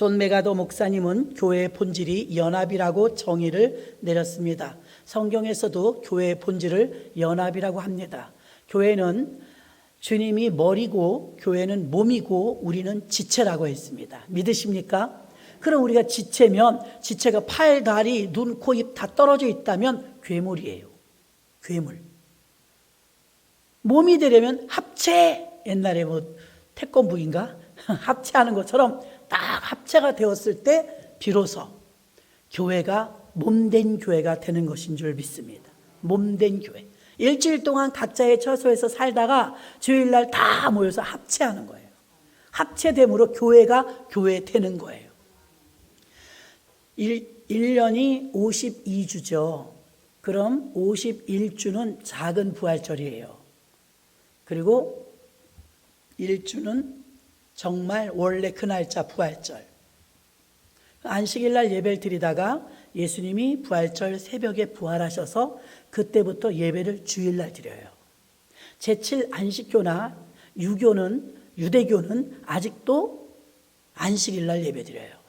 존 메가더 목사님은 교회의 본질이 연합이라고 정의를 내렸습니다. 성경에서도 교회의 본질을 연합이라고 합니다. 교회는 주님이 머리고 교회는 몸이고 우리는 지체라고 했습니다. 믿으십니까? 그럼 우리가 지체면 지체가 팔, 다리, 눈, 코, 입 다 떨어져 있다면 괴물이에요. 괴물. 몸이 되려면 합체, 옛날에 뭐 태권부인가? 합체하는 것처럼 딱 합체가 되었을 때 비로소 교회가 몸된 교회가 되는 것인 줄 믿습니다. 몸된 교회. 일주일 동안 각자의 처소에서 살다가 주일날 다 모여서 합체하는 거예요. 합체됨으로 교회가 교회 되는 거예요. 1년이 52주죠. 그럼 51주는 작은 부활절이에요. 그리고 1주는 정말 원래 그 날짜 부활절. 안식일날 예배를 드리다가 예수님이 부활절 새벽에 부활하셔서 그때부터 예배를 주일날 드려요. 제7 안식교나 유대교는 아직도 안식일날 예배 드려요.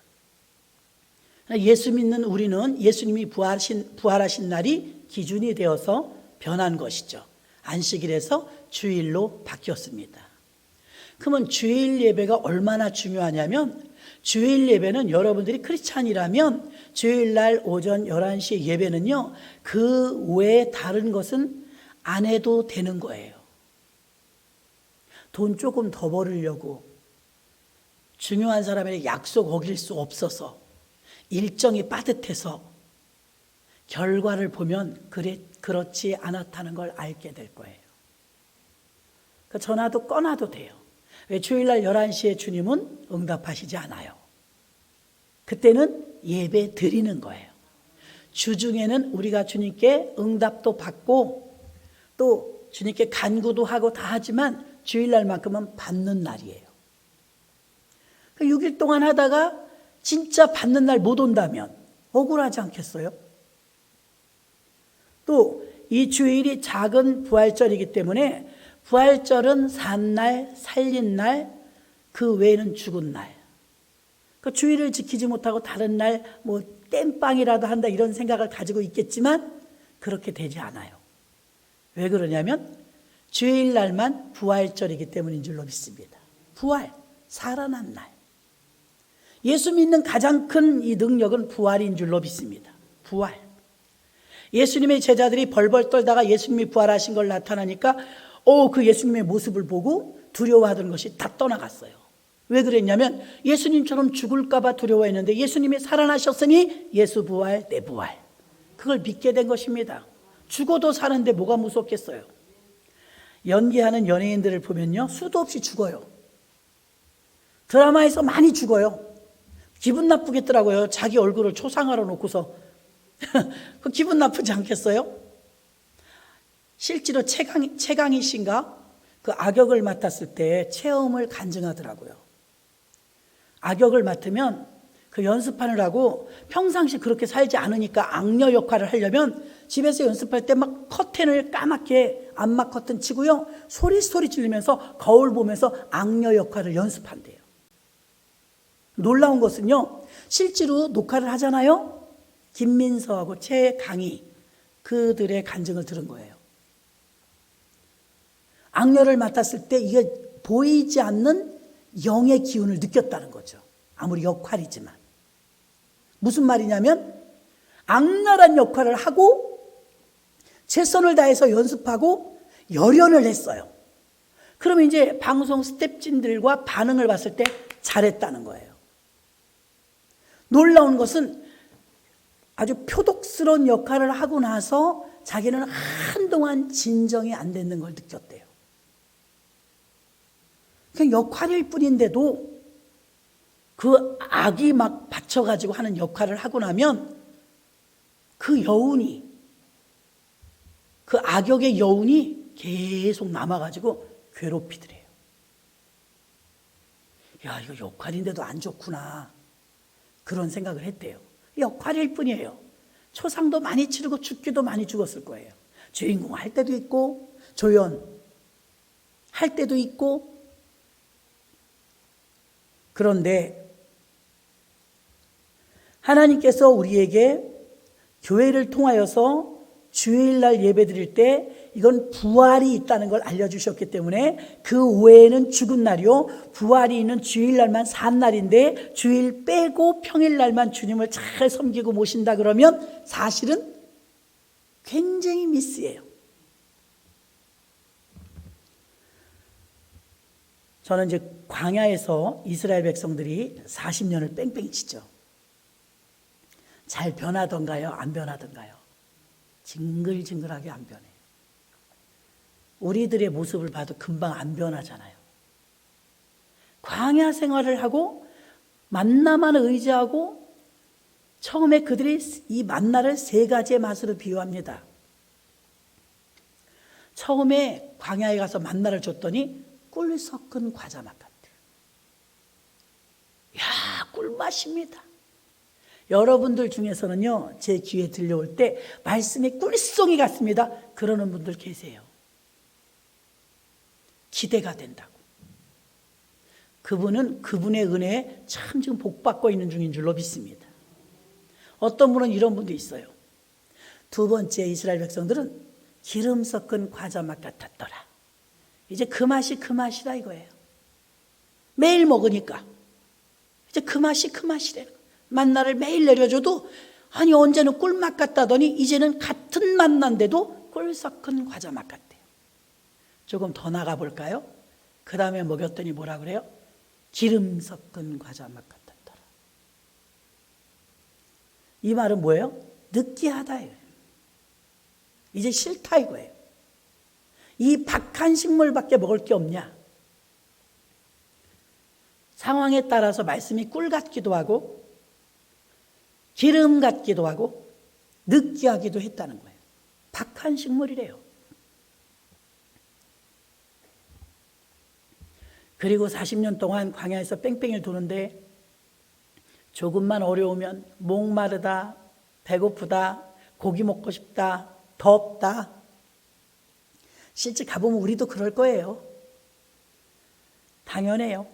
예수 믿는 우리는 예수님이 부활하신 날이 기준이 되어서 변한 것이죠. 안식일에서 주일로 바뀌었습니다. 그러면 주일 예배가 얼마나 중요하냐면 주일 예배는 여러분들이 크리스찬이라면 주일날 오전 11시 예배는요, 그 외에 다른 것은 안 해도 되는 거예요. 돈 조금 더 벌으려고 중요한 사람에게 약속 어길 수 없어서 일정이 빠듯해서 결과를 보면 그렇지 않았다는 걸 알게 될 거예요. 그러니까 전화도 꺼놔도 돼요. 왜 주일날 11시에 주님은 응답하시지 않아요. 그때는 예배 드리는 거예요. 주중에는 우리가 주님께 응답도 받고 또 주님께 간구도 하고 다 하지만 주일날만큼은 받는 날이에요. 6일 동안 하다가 진짜 받는 날 못 온다면 억울하지 않겠어요? 또 이 주일이 작은 부활절이기 때문에 부활절은 산 날, 살린 날, 그 외에는 죽은 날. 그 주일을 지키지 못하고 다른 날 뭐 땜빵이라도 한다 이런 생각을 가지고 있겠지만 그렇게 되지 않아요. 왜 그러냐면 주일날만 부활절이기 때문인 줄로 믿습니다. 부활, 살아난 날. 예수 믿는 가장 큰 이 능력은 부활인 줄로 믿습니다. 부활. 예수님의 제자들이 벌벌 떨다가 예수님이 부활하신 걸 나타나니까 그 예수님의 모습을 보고 두려워하던 것이 다 떠나갔어요. 왜 그랬냐면 예수님처럼 죽을까 봐 두려워했는데 예수님이 살아나셨으니 예수 부활, 내 부활. 그걸 믿게 된 것입니다. 죽어도 사는데 뭐가 무섭겠어요. 연기하는 연예인들을 보면요, 수도 없이 죽어요. 드라마에서 많이 죽어요. 기분 나쁘겠더라고요. 자기 얼굴을 초상화로 놓고서. 그 기분 나쁘지 않겠어요? 실제로 최강희 씨인가 그 악역을 맡았을 때 체험을 간증하더라고요. 악역을 맡으면 그 연습하느라고 평상시 그렇게 살지 않으니까 악녀 역할을 하려면 집에서 연습할 때 막 커튼을 까맣게 암막 커튼 치고요, 소리 지르면서 거울 보면서 악녀 역할을 연습한대요. 놀라운 것은요, 실제로 녹화를 하잖아요. 김민서하고 최강희 그들의 간증을 들은 거예요. 악녀를 맡았을 때 이게 보이지 않는 영의 기운을 느꼈다는 거죠. 아무리 역할이지만. 무슨 말이냐면 악랄한 역할을 하고 최선을 다해서 연습하고 열연을 했어요. 그러면 이제 방송 스태프진들과 반응을 봤을 때 잘했다는 거예요. 놀라운 것은 아주 표독스러운 역할을 하고 나서 자기는 한동안 진정이 안 되는 걸 느꼈대요. 그냥 역할일 뿐인데도 그 악이 막 받쳐가지고 하는 역할을 하고 나면 그 여운이, 그 악역의 여운이 계속 남아가지고 괴롭히더래요. 야, 이거 역할인데도 안 좋구나. 그런 생각을 했대요. 역할일 뿐이에요. 초상도 많이 치르고 죽기도 많이 죽었을 거예요. 주인공 할 때도 있고 조연 할 때도 있고. 그런데 하나님께서 우리에게 교회를 통하여서 주일날 예배 드릴 때 이건 부활이 있다는 걸 알려주셨기 때문에 그 외에는 죽은 날이요, 부활이 있는 주일날만 산 날인데 주일 빼고 평일날만 주님을 잘 섬기고 모신다 그러면 사실은 굉장히 미스예요. 저는 이제 광야에서 이스라엘 백성들이 40년을 뺑뺑이 치죠. 잘 변하던가요? 안 변하던가요? 징글징글하게 안 변해요. 우리들의 모습을 봐도 금방 안 변하잖아요. 광야 생활을 하고 만나만 의지하고 처음에 그들이 이 만나를 세 가지의 맛으로 비유합니다. 처음에 광야에 가서 만나를 줬더니 꿀 섞은 과자 맛 같아요. 야, 꿀맛입니다. 여러분들 중에서는요, 제 귀에 들려올 때 말씀이 꿀송이 같습니다. 그러는 분들 계세요. 기대가 된다고. 그분은 그분의 은혜에 참 지금 복받고 있는 중인 줄로 믿습니다. 어떤 분은 이런 분도 있어요. 두 번째, 이스라엘 백성들은 기름 섞은 과자 맛 같았더라. 이제 그 맛이다 이거예요. 매일 먹으니까 이제 그 맛이래. 만나를 매일 내려줘도 아니 언제는 꿀맛 같다더니 이제는 같은 만난데도 꿀 섞은 과자 맛 같대요. 조금 더 나가 볼까요? 그 다음에 먹였더니 뭐라 그래요? 기름 섞은 과자 맛 같았더라. 이 말은 뭐예요? 느끼하다 이거예요. 이제 싫다 이거예요. 이 박한 식물밖에 먹을 게 없냐? 상황에 따라서 말씀이 꿀 같기도 하고 기름 같기도 하고 느끼하기도 했다는 거예요. 박한 식물이래요. 그리고 40년 동안 광야에서 뺑뺑이를 도는데 조금만 어려우면 목마르다, 배고프다, 고기 먹고 싶다, 덥다. 실제 가보면 우리도 그럴 거예요. 당연해요.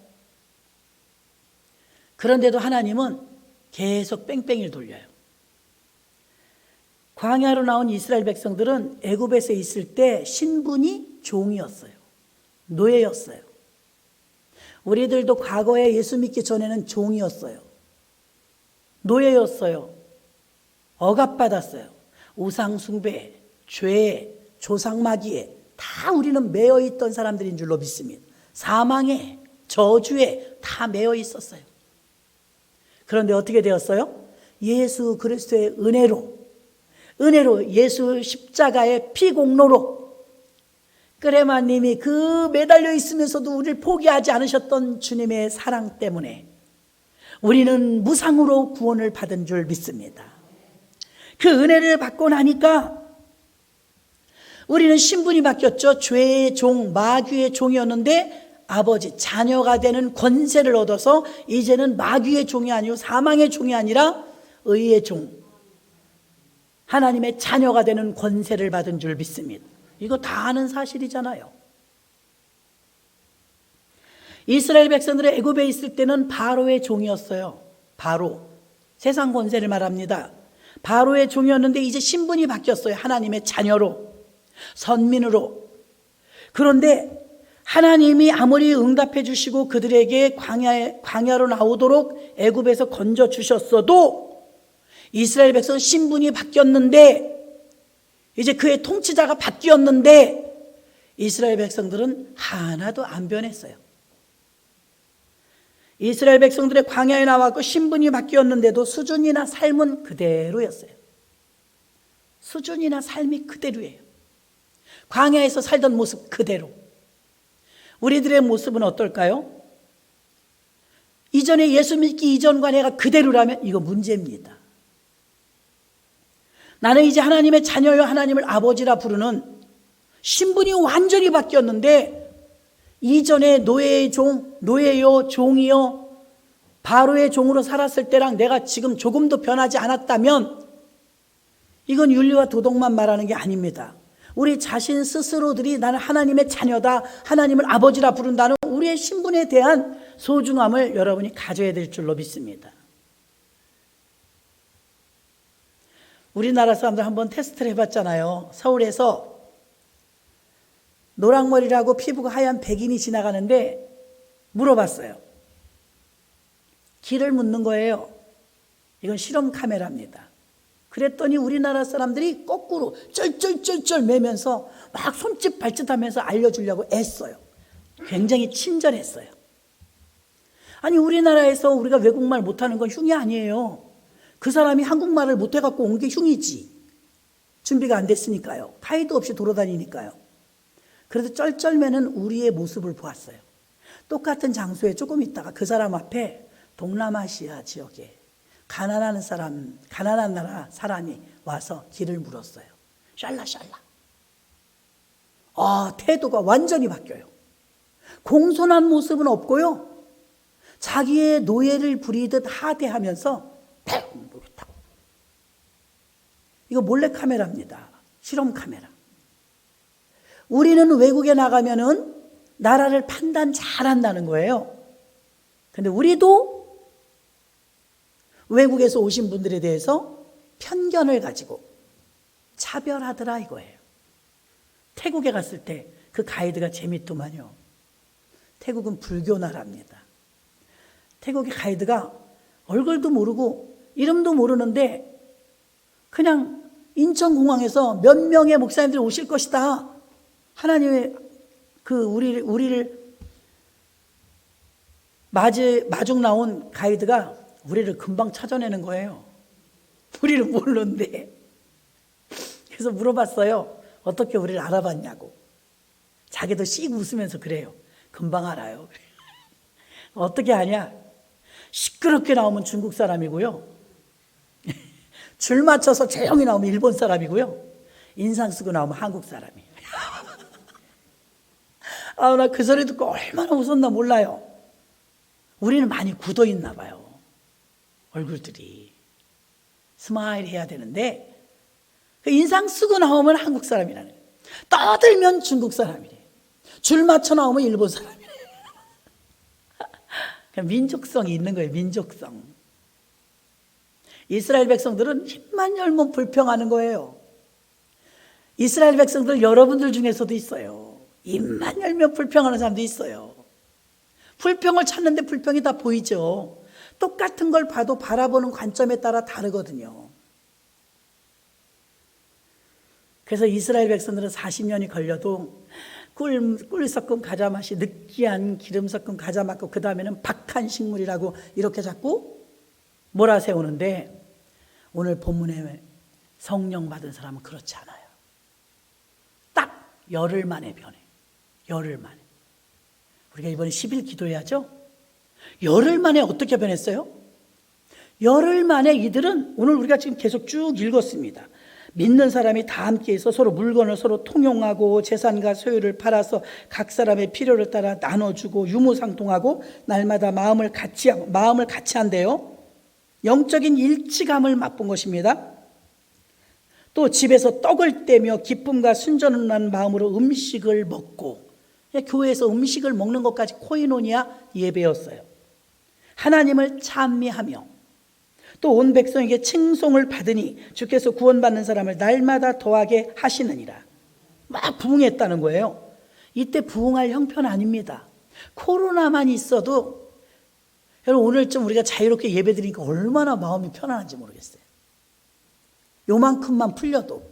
그런데도 하나님은 계속 뺑뺑이를 돌려요. 광야로 나온 이스라엘 백성들은 애굽에서 있을 때 신분이 종이었어요. 노예였어요. 우리들도 과거에 예수 믿기 전에는 종이었어요. 노예였어요. 억압받았어요. 우상 숭배, 죄, 조상마귀에 다 우리는 매여 있던 사람들인 줄로 믿습니다. 사망에, 저주에 다 매여 있었어요. 그런데 어떻게 되었어요? 예수 그리스도의 은혜로 예수 십자가의 피공로로 그레마님이 그 매달려 있으면서도 우리를 포기하지 않으셨던 주님의 사랑 때문에 우리는 무상으로 구원을 받은 줄 믿습니다. 그 은혜를 받고 나니까 우리는 신분이 바뀌었죠. 죄의 종, 마귀의 종이었는데 아버지, 자녀가 되는 권세를 얻어서 이제는 마귀의 종이 아니고 사망의 종이 아니라 의의 종, 하나님의 자녀가 되는 권세를 받은 줄 믿습니다. 이거 다 아는 사실이잖아요. 이스라엘 백성들의 애굽에 있을 때는 바로의 종이었어요. 바로, 세상 권세를 말합니다. 바로의 종이었는데 이제 신분이 바뀌었어요. 하나님의 자녀로, 선민으로. 그런데 하나님이 아무리 응답해 주시고 그들에게 광야로 나오도록 애굽에서 건져 주셨어도 이스라엘 백성 신분이 바뀌었는데 이제 그의 통치자가 바뀌었는데 이스라엘 백성들은 하나도 안 변했어요. 이스라엘 백성들의 광야에 나왔고 신분이 바뀌었는데도 수준이나 삶은 그대로였어요. 수준이나 삶이 그대로예요. 광야에서 살던 모습 그대로. 우리들의 모습은 어떨까요? 이전에 예수 믿기 이전과 내가 그대로라면 이거 문제입니다. 나는 이제 하나님의 자녀요, 하나님을 아버지라 부르는 신분이 완전히 바뀌었는데 이전에 노예의 종, 노예요, 종이요, 바로의 종으로 살았을 때랑 내가 지금 조금도 변하지 않았다면 이건 윤리와 도덕만 말하는 게 아닙니다. 우리 자신 스스로들이 나는 하나님의 자녀다, 하나님을 아버지라 부른다는 우리의 신분에 대한 소중함을 여러분이 가져야 될 줄로 믿습니다. 우리나라 사람들 한번 테스트를 해봤잖아요. 서울에서 노랑머리라고 피부가 하얀 백인이 지나가는데 물어봤어요. 길을 묻는 거예요. 이건 실험 카메라입니다. 그랬더니 우리나라 사람들이 거꾸로 쩔쩔쩔쩔 매면서 막 손짓 발짓하면서 알려주려고 애써요. 굉장히 친절했어요. 아니, 우리나라에서 우리가 외국말 못하는 건 흉이 아니에요. 그 사람이 한국말을 못해갖고 온 게 흉이지. 준비가 안 됐으니까요. 가이드 없이 돌아다니니까요. 그래서 쩔쩔매는 우리의 모습을 보았어요. 똑같은 장소에 조금 있다가 그 사람 앞에 동남아시아 지역에 가난한 나라 사람이 와서 길을 물었어요. 샬라샬라. 태도가 완전히 바뀌어요. 공손한 모습은 없고요. 자기의 노예를 부리듯 하대하면서 이거 몰래카메라입니다. 실험 카메라. 우리는 외국에 나가면은 나라를 판단 잘한다는 거예요. 근데 우리도 외국에서 오신 분들에 대해서 편견을 가지고 차별하더라 이거예요. 태국에 갔을 때 그 가이드가 재밌더만요. 태국은 불교 나라입니다. 태국의 가이드가 얼굴도 모르고 이름도 모르는데 그냥 인천공항에서 몇 명의 목사님들이 오실 것이다. 하나님의 우리를 마중 나온 가이드가 우리를 금방 찾아내는 거예요. 우리를 모르는데. 그래서 물어봤어요. 어떻게 우리를 알아봤냐고. 자기도 씩 웃으면서 그래요. 금방 알아요. 어떻게 아냐? 시끄럽게 나오면 중국 사람이고요. 줄 맞춰서 조용히 나오면 일본 사람이고요. 인상 쓰고 나오면 한국 사람이에요. 나 그 소리 듣고 얼마나 웃었나 몰라요. 우리는 많이 굳어 있나 봐요. 얼굴들이. 스마일 해야 되는데 그 인상 쓰고 나오면 한국 사람이라는 거예요. 떠들면 중국 사람이래요. 줄 맞춰 나오면 일본 사람이래요. 민족성이 있는 거예요. 민족성. 이스라엘 백성들은 입만 열면 불평하는 거예요. 이스라엘 백성들 여러분들 중에서도 있어요. 입만 열면 불평하는 사람도 있어요. 불평을 찾는데 불평이 다 보이죠. 똑같은 걸 봐도 바라보는 관점에 따라 다르거든요. 그래서 이스라엘 백성들은 40년이 걸려도 꿀 섞은 과자 맛이 느끼한 기름 섞은 과자 맛고 그 다음에는 박한 식물이라고 이렇게 자꾸 몰아세우는데 오늘 본문에 성령 받은 사람은 그렇지 않아요. 딱 열흘 만에 변해요. 열흘 만에. 우리가 이번에 10일 기도해야죠. 열흘 만에 어떻게 변했어요? 열흘 만에 이들은 오늘 우리가 지금 계속 쭉 읽었습니다. 믿는 사람이 다 함께해서 서로 물건을 서로 통용하고 재산과 소유를 팔아서 각 사람의 필요를 따라 나눠주고 유무상통하고 날마다 마음을 같이 한대요. 영적인 일치감을 맛본 것입니다. 또 집에서 떡을 떼며 기쁨과 순전한 마음으로 음식을 먹고, 교회에서 음식을 먹는 것까지 코이노니아 예배였어요. 하나님을 찬미하며 또 온 백성에게 칭송을 받으니 주께서 구원받는 사람을 날마다 더하게 하시느니라. 막 부흥했다는 거예요. 이때 부흥할 형편 아닙니다. 코로나만 있어도 여러분 오늘쯤 우리가 자유롭게 예배드리니까 얼마나 마음이 편안한지 모르겠어요. 요만큼만 풀려도.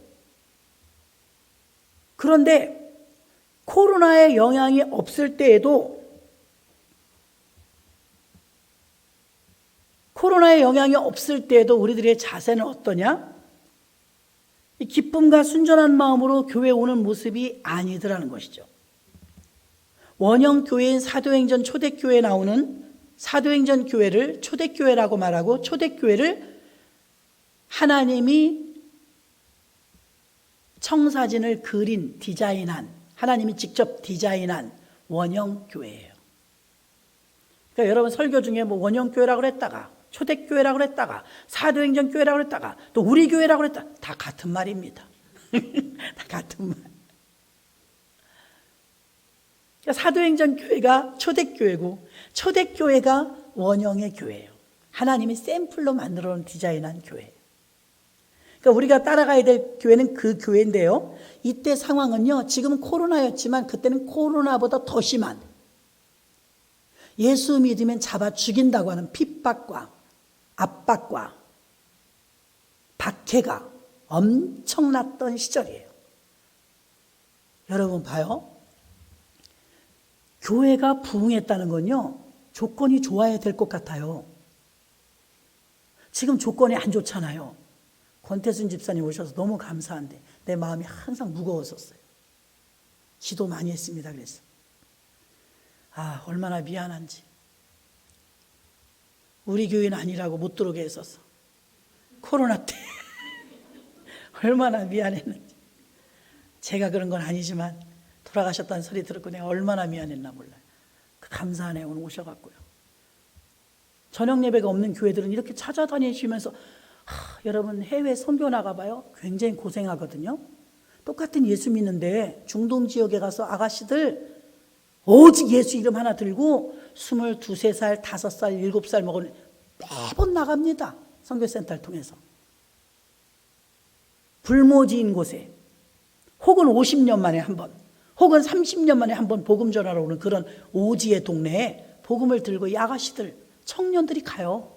그런데 코로나의 영향이 없을 때에도 우리들의 자세는 어떠냐? 이 기쁨과 순전한 마음으로 교회에 오는 모습이 아니더라는 것이죠. 원형교회인 사도행전 초대교회에 나오는 사도행전 교회를 초대교회라고 말하고 초대교회를 하나님이 청사진을 디자인한, 하나님이 직접 디자인한 원형교회예요. 그러니까 여러분 설교 중에 뭐 원형교회라고 그랬다가 초대교회라고 그랬다가 사도행전 교회라고 그랬다가 또 우리 교회라고 그랬다, 다 같은 말입니다. 다 같은 말. 그러니까 사도행전 교회가 초대교회고 초대교회가 원형의 교회예요. 하나님이 샘플로 만들어 놓은 디자인한 교회. 그러니까 우리가 따라가야 될 교회는 그 교회인데요. 이때 상황은요, 지금은 코로나였지만 그때는 코로나보다 더 심한, 예수 믿으면 잡아 죽인다고 하는 핍박과 압박과 박해가 엄청났던 시절이에요. 여러분 봐요. 교회가 부흥했다는 건요, 조건이 좋아야 될 것 같아요. 지금 조건이 안 좋잖아요. 권태순 집사님 오셔서 너무 감사한데 내 마음이 항상 무거웠었어요. 기도 많이 했습니다. 그래서 얼마나 미안한지. 우리 교회는 아니라고 못 들어오게 했었어. 코로나 때 얼마나 미안했는지. 제가 그런 건 아니지만 돌아가셨다는 소리 들었고 내가 얼마나 미안했나 몰라요. 그 감사하네 오늘 오셔갖고요. 저녁 예배가 없는 교회들은 이렇게 찾아다니시면서 여러분 해외 선교 나가봐요. 굉장히 고생하거든요. 똑같은 예수 믿는데 중동 지역에 가서 아가씨들 오직 예수 이름 하나 들고 22, 3살, 5살, 7살 먹은 매번 나갑니다. 선교센터를 통해서. 불모지인 곳에 혹은 50년 만에 한 번, 혹은 30년 만에 한 번 복음 전하러 오는 그런 오지의 동네에 복음을 들고 이 아가씨들, 청년들이 가요.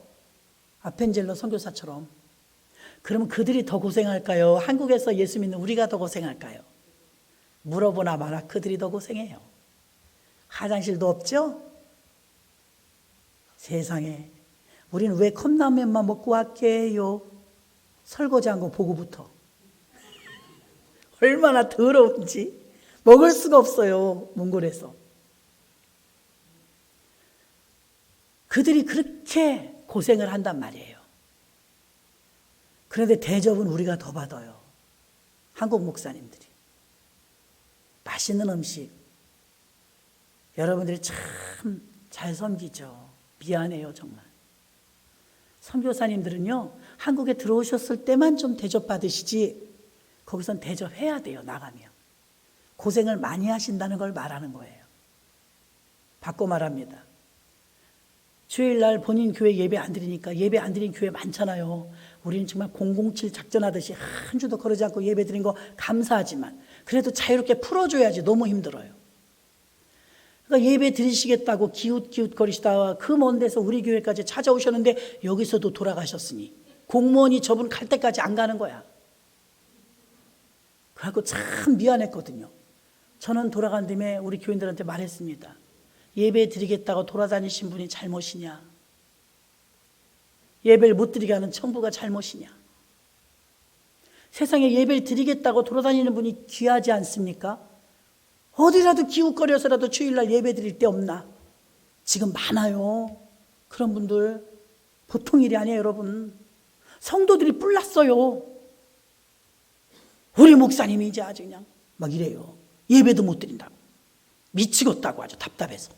아펜젤러 선교사처럼. 그러면 그들이 더 고생할까요? 한국에서 예수 믿는 우리가 더 고생할까요? 물어보나 마나 그들이 더 고생해요. 화장실도 없죠? 세상에 우리는 왜 컵라면만 먹고 왔게요? 설거지한 거 보고부터. 얼마나 더러운지 먹을 수가 없어요. 몽골에서. 그들이 그렇게 고생을 한단 말이에요. 그런데 대접은 우리가 더 받아요. 한국 목사님들이. 맛있는 음식. 여러분들이 참 잘 섬기죠. 미안해요 정말. 선교사님들은요, 한국에 들어오셨을 때만 좀 대접받으시지 거기선 대접해야 돼요. 나가면. 고생을 많이 하신다는 걸 말하는 거예요. 바꿔 말합니다. 주일날 본인 교회 예배 안 드리니까 예배 안 드린 교회 많잖아요. 우리는 정말 007 작전하듯이 한 주도 거르지 않고 예배 드린 거 감사하지만 그래도 자유롭게 풀어줘야지. 너무 힘들어요. 그러니까 예배 드리시겠다고 기웃기웃거리시다가 그 먼 데서 우리 교회까지 찾아오셨는데 여기서도 돌아가셨으니 공무원이 저분 갈 때까지 안 가는 거야. 그래갖고 참 미안했거든요. 저는 돌아간 김에 우리 교인들한테 말했습니다. 예배 드리겠다고 돌아다니신 분이 잘못이냐? 예배를 못 드리게 하는 청부가 잘못이냐? 세상에 예배를 드리겠다고 돌아다니는 분이 귀하지 않습니까? 어디라도 기웃거려서라도 주일날 예배 드릴 때 없나? 지금 많아요. 그런 분들. 보통 일이 아니에요, 여러분. 성도들이 뿔났어요. 우리 목사님이 이제 아주 그냥 막 이래요. 예배도 못 드린다고. 미치겠다고 아주 답답해서.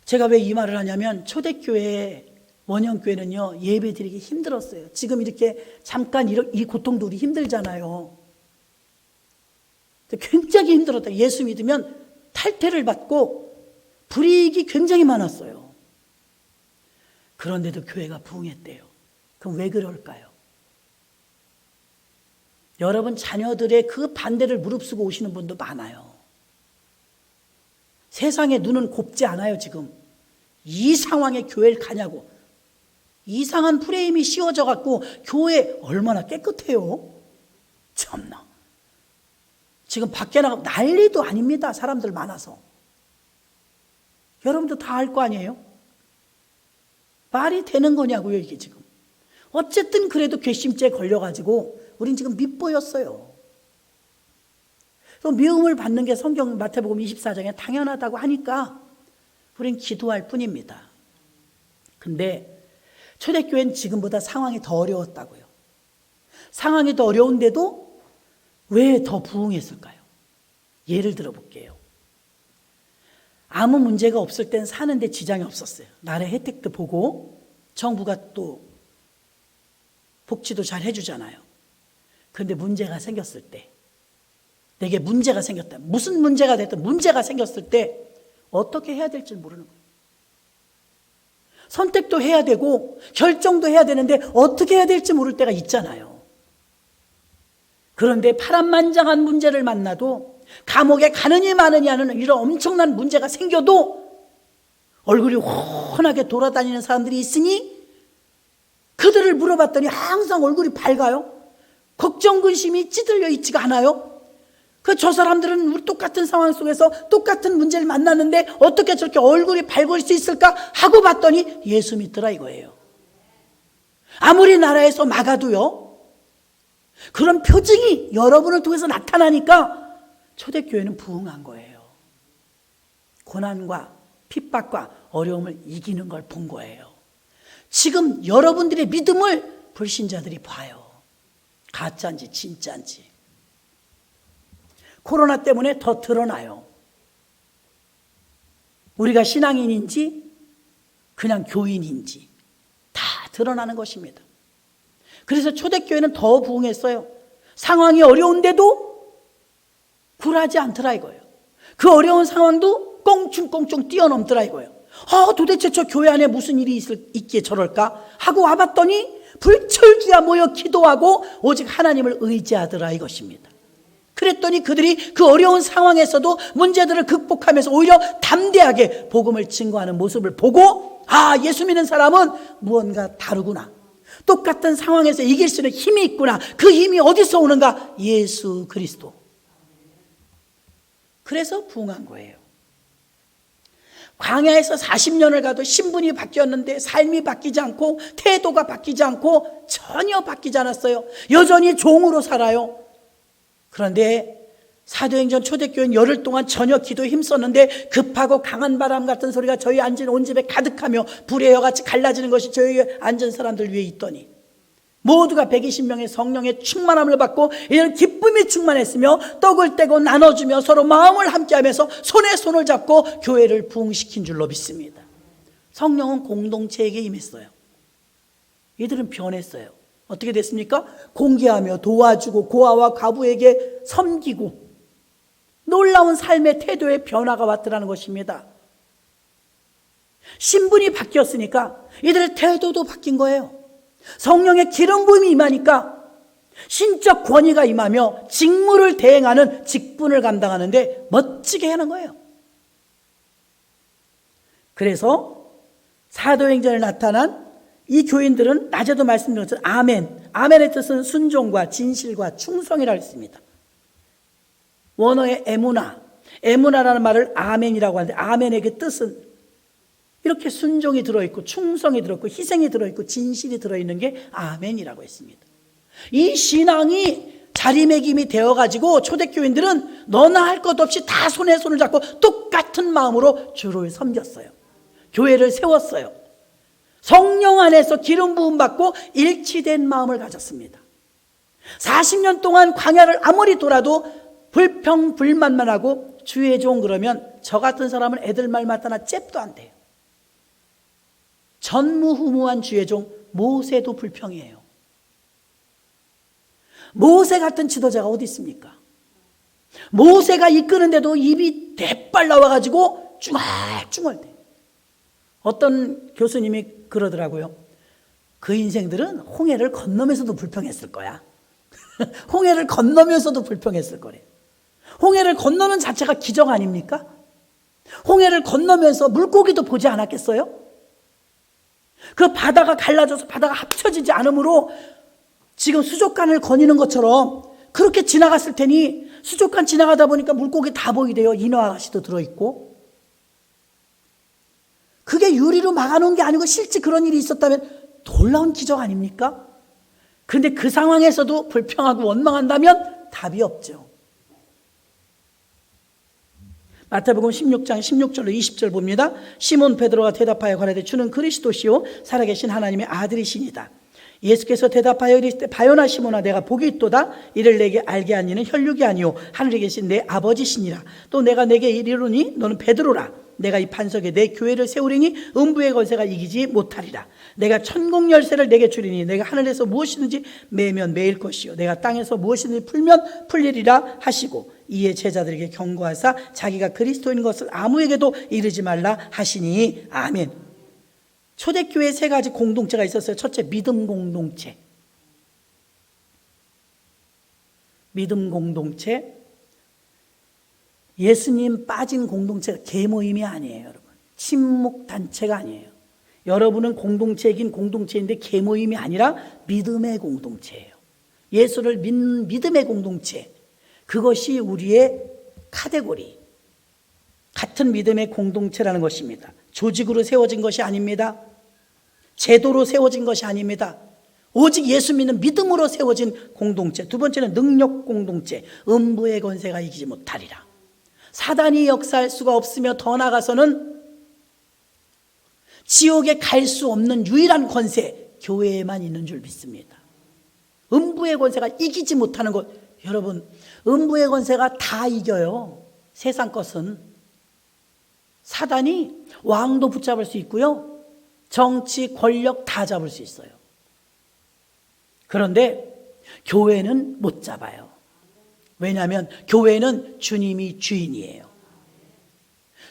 제가 왜 이 말을 하냐면 초대교회 원형교회는요, 예배 드리기 힘들었어요. 지금 이렇게 잠깐 이 고통도 우리 힘들잖아요. 굉장히 힘들었다. 예수 믿으면 탈퇴를 받고 불이익이 굉장히 많았어요. 그런데도 교회가 부흥했대요. 그럼 왜 그럴까요? 여러분 자녀들의 그 반대를 무릅쓰고 오시는 분도 많아요. 세상의 눈은 곱지 않아요. 지금 이 상황에 교회를 가냐고. 이상한 프레임이 씌워져 갖고 교회 얼마나 깨끗해요. 참나. 지금 밖에 나가면 난리도 아닙니다. 사람들 많아서. 여러분도 다 알 거 아니에요? 말이 되는 거냐고요 이게 지금. 어쨌든 그래도 괘씸죄에 걸려가지고 우린 지금 밉보였어요. 또 미움을 받는 게 성경 마태복음 24장에 당연하다고 하니까 우린 기도할 뿐입니다. 근데 초대교회는 지금보다 상황이 더 어려웠다고요. 상황이 더 어려운데도 왜 더 부흥했을까요? 예를 들어볼게요. 아무 문제가 없을 땐 사는데 지장이 없었어요. 나라의 혜택도 보고 정부가 또 복지도 잘 해주잖아요. 그런데 문제가 생겼을 때, 내게 문제가 생겼다. 무슨 문제가 됐든 문제가 생겼을 때 어떻게 해야 될지 모르는 거예요. 선택도 해야 되고 결정도 해야 되는데 어떻게 해야 될지 모를 때가 있잖아요. 그런데 파란만장한 문제를 만나도 감옥에 가느니 마느니 하는 이런 엄청난 문제가 생겨도 얼굴이 훤하게 돌아다니는 사람들이 있으니 그들을 물어봤더니 항상 얼굴이 밝아요. 걱정 근심이 찌들려 있지가 않아요. 저 사람들은 우리 똑같은 상황 속에서 똑같은 문제를 만났는데 어떻게 저렇게 얼굴이 밝을 수 있을까 하고 봤더니 예수 믿더라 이거예요. 아무리 나라에서 막아도요, 그런 표징이 여러분을 통해서 나타나니까 초대교회는 부흥한 거예요. 고난과 핍박과 어려움을 이기는 걸 본 거예요. 지금 여러분들의 믿음을 불신자들이 봐요. 가짜인지 진짜인지. 코로나 때문에 더 드러나요. 우리가 신앙인인지 그냥 교인인지 다 드러나는 것입니다. 그래서 초대교회는 더 부흥했어요. 상황이 어려운데도 굴하지 않더라 이거예요. 그 어려운 상황도 꽁충꽁충 뛰어넘더라 이거예요. 도대체 저 교회 안에 무슨 일이 있기에 저럴까 하고 와봤더니 불철주야 모여 기도하고 오직 하나님을 의지하더라 이것입니다. 그랬더니 그들이 그 어려운 상황에서도 문제들을 극복하면서 오히려 담대하게 복음을 증거하는 모습을 보고 예수 믿는 사람은 무언가 다르구나. 똑같은 상황에서 이길 수 있는 힘이 있구나. 그 힘이 어디서 오는가? 예수 그리스도. 그래서 부흥한 거예요. 광야에서 40년을 가도 신분이 바뀌었는데 삶이 바뀌지 않고 태도가 바뀌지 않고 전혀 바뀌지 않았어요. 여전히 종으로 살아요. 그런데 사도행전 초대교회는 열흘 동안 전혀 기도에 힘썼는데 급하고 강한 바람 같은 소리가 저희 앉은 온 집에 가득하며 불의 여같이 갈라지는 것이 저희 앉은 사람들 위에 있더니 모두가 120명의 성령의 충만함을 받고 이런 기쁨이 충만했으며 떡을 떼고 나눠주며 서로 마음을 함께하면서 손에 손을 잡고 교회를 부흥시킨 줄로 믿습니다. 성령은 공동체에게 임했어요. 이들은 변했어요. 어떻게 됐습니까? 공개하며 도와주고 고아와 과부에게 섬기고 놀라운 삶의 태도의 변화가 왔더라는 것입니다. 신분이 바뀌었으니까 이들의 태도도 바뀐 거예요. 성령의 기름 부음이 임하니까 신적 권위가 임하며 직무를 대행하는 직분을 감당하는데 멋지게 하는 거예요. 그래서 사도행전에 나타난 이 교인들은 낮에도 말씀드렸죠. 아멘. 아멘의 뜻은 순종과 진실과 충성이라고 했습니다. 원어의 에무나라는 말을 아멘이라고 하는데 아멘의 그 뜻은 이렇게 순종이 들어있고 충성이 들어있고 희생이 들어있고 진실이 들어있는 게 아멘이라고 했습니다. 이 신앙이 자리매김이 되어가지고 초대교인들은 너나 할 것 없이 다 손에 손을 잡고 똑같은 마음으로 주를 섬겼어요. 교회를 세웠어요. 성령 안에서 기름 부음 받고 일치된 마음을 가졌습니다. 40년 동안 광야를 아무리 돌아도 불평불만만 하고 주의 종 그러면 저 같은 사람은 애들 말 맞다나 잽도 안 돼요. 전무후무한 주의 종 모세도 불평이에요. 모세 같은 지도자가 어디 있습니까? 모세가 이끄는데도 입이 대빨 나와가지고 쭝얼쭝얼 돼. 어떤 교수님이 그러더라고요. 그 인생들은 홍해를 건너면서도 불평했을 거야. 홍해를 건너면서도 불평했을 거래. 홍해를 건너는 자체가 기적 아닙니까? 홍해를 건너면서 물고기도 보지 않았겠어요? 그 바다가 갈라져서 바다가 합쳐지지 않으므로 지금 수족관을 거니는 것처럼 그렇게 지나갔을 테니 수족관 지나가다 보니까 물고기 다 보이대요. 인어아가씨도 들어있고. 그게 유리로 막아놓은 게 아니고 실제 그런 일이 있었다면 놀라운 기적 아닙니까? 그런데 그 상황에서도 불평하고 원망한다면 답이 없죠. 마태복음 16장 16절로 20절 봅니다. 시몬 베드로가 대답하여 가라되 주는 그리스도시요 살아계신 하나님의 아들이시니이다. 예수께서 대답하여 이르시되 바요나 시몬아 내가 복이 있도다. 이를 내게 알게 한 이는 혈육이 아니요 하늘에 계신 내 아버지시니라. 또 내가 내게 이르노니 너는 베드로라. 내가 이 반석에 내 교회를 세우리니 음부의 권세가 이기지 못하리라. 내가 천국 열쇠를 내게 주리니 내가 하늘에서 무엇이든지 매면 매일 것이요 내가 땅에서 무엇이든지 풀면 풀리리라 하시고 이에 제자들에게 경고하사 자기가 그리스도인 것을 아무에게도 이르지 말라 하시니 아멘. 초대교회에 세 가지 공동체가 있었어요. 첫째, 믿음 공동체. 믿음 공동체. 예수님 빠진 공동체가 계모임이 아니에요, 여러분. 침묵 단체가 아니에요. 여러분은 공동체이긴 공동체인데 계모임이 아니라 믿음의 공동체예요. 예수를 믿는 믿음의 공동체. 그것이 우리의 카테고리. 같은 믿음의 공동체라는 것입니다. 조직으로 세워진 것이 아닙니다. 제도로 세워진 것이 아닙니다. 오직 예수 믿는 믿음으로 세워진 공동체. 두 번째는 능력 공동체. 음부의 권세가 이기지 못하리라. 사단이 역사할 수가 없으며 더 나아가서는 지옥에 갈 수 없는 유일한 권세, 교회에만 있는 줄 믿습니다. 음부의 권세가 이기지 못하는 것. 여러분, 음부의 권세가 다 이겨요. 세상 것은. 사단이 왕도 붙잡을 수 있고요, 정치, 권력 다 잡을 수 있어요. 그런데 교회는 못 잡아요. 왜냐하면 교회는 주님이 주인이에요.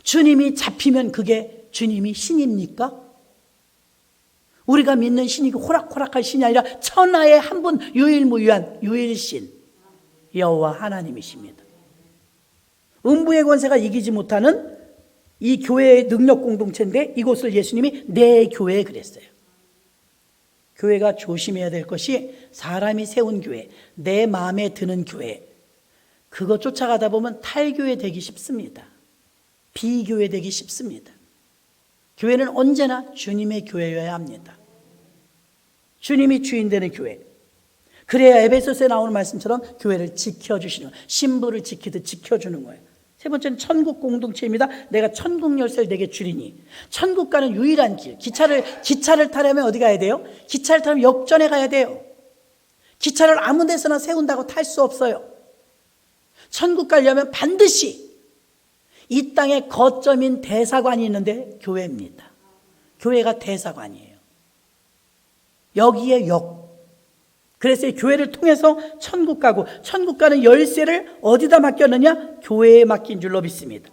주님이 잡히면 그게 주님이 신입니까? 우리가 믿는 신이 호락호락할 신이 아니라 천하의 한 분 유일무이한 유일신 여호와 하나님이십니다. 음부의 권세가 이기지 못하는 이 교회의 능력 공동체인데 이곳을 예수님이 내 교회 그랬어요. 교회가 조심해야 될 것이 사람이 세운 교회, 내 마음에 드는 교회, 그거 쫓아가다 보면 탈교회 되기 쉽습니다. 비교회 되기 쉽습니다. 교회는 언제나 주님의 교회여야 합니다. 주님이 주인 되는 교회. 그래야 에베소서에 나오는 말씀처럼 교회를 지켜주시는, 신부를 지키듯 지켜주는 거예요. 세 번째는 천국 공동체입니다. 내가 천국 열쇠를 내게 주리니. 천국 가는 유일한 길. 기차를 타려면 어디 가야 돼요? 기차를 타면 역전에 가야 돼요. 기차를 아무 데서나 세운다고 탈 수 없어요. 천국 가려면 반드시 이 땅에 거점인 대사관이 있는데 교회입니다. 교회가 대사관이에요. 여기에 역. 그래서 이 교회를 통해서 천국 가고, 천국 가는 열쇠를 어디다 맡겼느냐? 교회에 맡긴 줄로 믿습니다.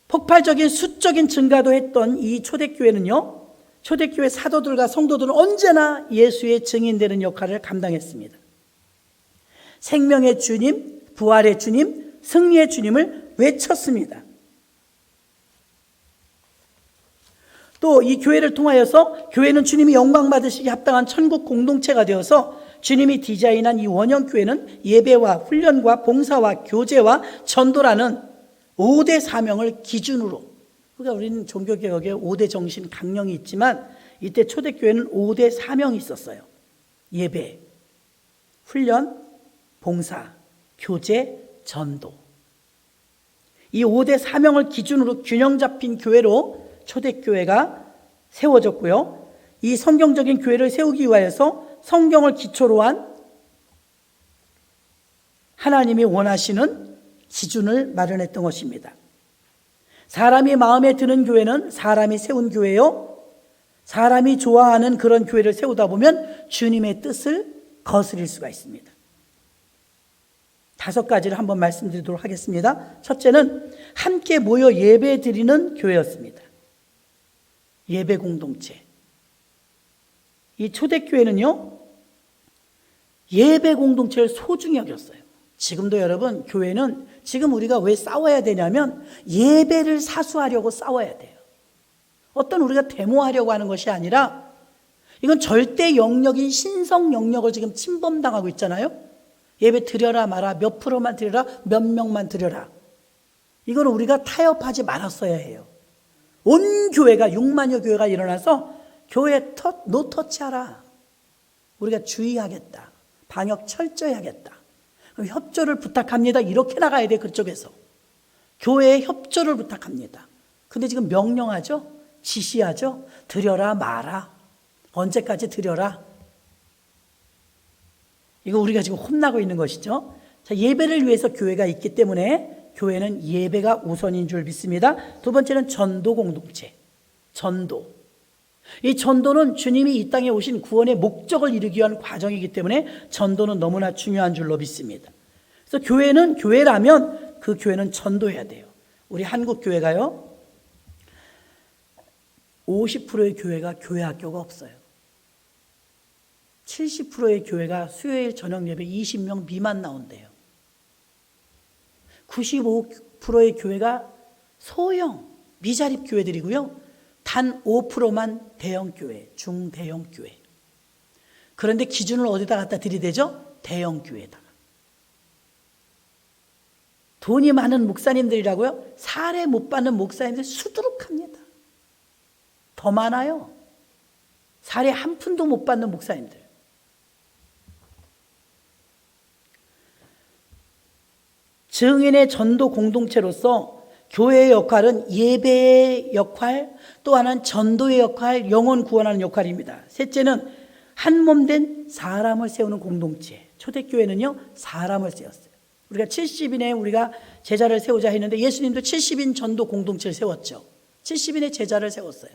폭발적인 수적인 증가도 했던 이 초대교회는요, 초대교회 사도들과 성도들은 언제나 예수의 증인되는 역할을 감당했습니다. 생명의 주님, 부활의 주님, 승리의 주님을 외쳤습니다. 또 이 교회를 통하여서 교회는 주님이 영광 받으시기 합당한 천국 공동체가 되어서 주님이 디자인한 이 원형교회는 예배와 훈련과 봉사와 교제와 전도라는 5대 사명을 기준으로, 그러니까 우리는 종교개혁에 5대 정신 강령이 있지만 이때 초대교회는 5대 사명이 있었어요. 예배, 훈련, 봉사, 교제, 전도. 이 5대 사명을 기준으로 균형 잡힌 교회로 초대교회가 세워졌고요. 이 성경적인 교회를 세우기 위하여서 성경을 기초로 한 하나님이 원하시는 기준을 마련했던 것입니다. 사람이 마음에 드는 교회는 사람이 세운 교회요, 사람이 좋아하는 그런 교회를 세우다 보면 주님의 뜻을 거스릴 수가 있습니다. 5가지를 한번 말씀드리도록 하겠습니다. 첫째는 함께 모여 예배 드리는 교회였습니다. 예배 공동체. 이 초대교회는요, 예배 공동체를 소중히 여겼어요. 지금도 여러분, 교회는 지금 우리가 왜 싸워야 되냐면 예배를 사수하려고 싸워야 돼요. 어떤 우리가 데모하려고 하는 것이 아니라 이건 절대 영역인 신성 영역을 지금 침범당하고 있잖아요. 예배 드려라 마라, 몇 프로만 드려라, 몇 명만 드려라. 이걸 우리가 타협하지 말았어야 해요. 온 교회가, 6만여 교회가 일어나서 교회 노터치하라. 우리가 주의하겠다. 방역 철저히 하겠다. 협조를 부탁합니다. 이렇게 나가야 돼, 그쪽에서. 교회에 협조를 부탁합니다. 근데 지금 명령하죠? 지시하죠? 드려라 마라. 언제까지 드려라? 이거 우리가 지금 혼나고 있는 것이죠. 자, 예배를 위해서 교회가 있기 때문에 교회는 예배가 우선인 줄 믿습니다. 두 번째는 전도 공동체. 전도. 이 전도는 주님이 이 땅에 오신 구원의 목적을 이루기 위한 과정이기 때문에 전도는 너무나 중요한 줄로 믿습니다. 그래서 교회는 교회라면 그 교회는 전도해야 돼요. 우리 한국 교회가요, 50%의 교회가 교회 학교가 없어요. 70%의 교회가 수요일 저녁 예배 20명 미만 나온대요. 95%의 교회가 소형 미자립 교회들이고요. 단 5%만 대형 교회, 중대형 교회. 그런데 기준을 어디다 갖다 들이대죠? 대형 교회에다가. 돈이 많은 목사님들이라고요? 사례 못 받는 목사님들 수두룩합니다. 더 많아요. 사례 한 푼도 못 받는 목사님들. 증인의 전도 공동체로서 교회의 역할은 예배의 역할, 또 하나는 전도의 역할, 영혼 구원하는 역할입니다. 셋째는 한 몸 된 사람을 세우는 공동체. 초대교회는요, 사람을 세웠어요. 우리가 70인의 우리가 제자를 세우자 했는데 예수님도 70인 전도 공동체를 세웠죠. 70인의 제자를 세웠어요.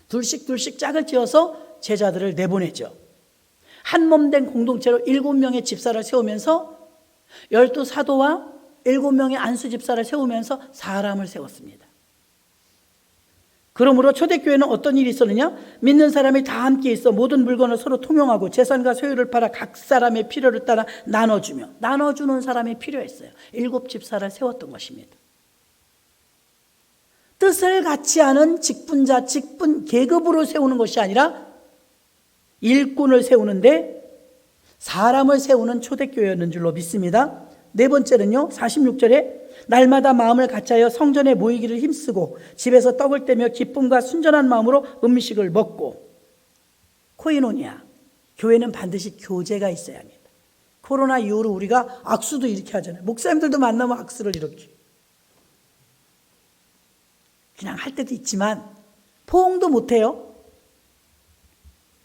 둘씩 짝을 지어서 제자들을 내보내죠. 한 몸 된 공동체로 7명의 집사를 세우면서 12사도와 7명의 안수 집사를 세우면서 사람을 세웠습니다. 그러므로 초대교회는 어떤 일이 있었느냐? 믿는 사람이 다 함께 있어 모든 물건을 서로 통용하고 재산과 소유를 팔아 각 사람의 필요를 따라 나눠주며, 나눠주는 사람이 필요했어요. 7집사를 세웠던 것입니다. 뜻을 같이 하는 직분자, 직분 계급으로 세우는 것이 아니라 일꾼을 세우는데 사람을 세우는 초대교회였는 줄로 믿습니다. 네 번째는요, 46절에 날마다 마음을 같이하여 성전에 모이기를 힘쓰고 집에서 떡을 떼며 기쁨과 순전한 마음으로 음식을 먹고. 코이노니아, 교회는 반드시 교제가 있어야 합니다. 코로나 이후로 우리가 악수도 이렇게 하잖아요. 목사님들도 만나면 악수를 이렇게 그냥 할 때도 있지만 포옹도 못해요.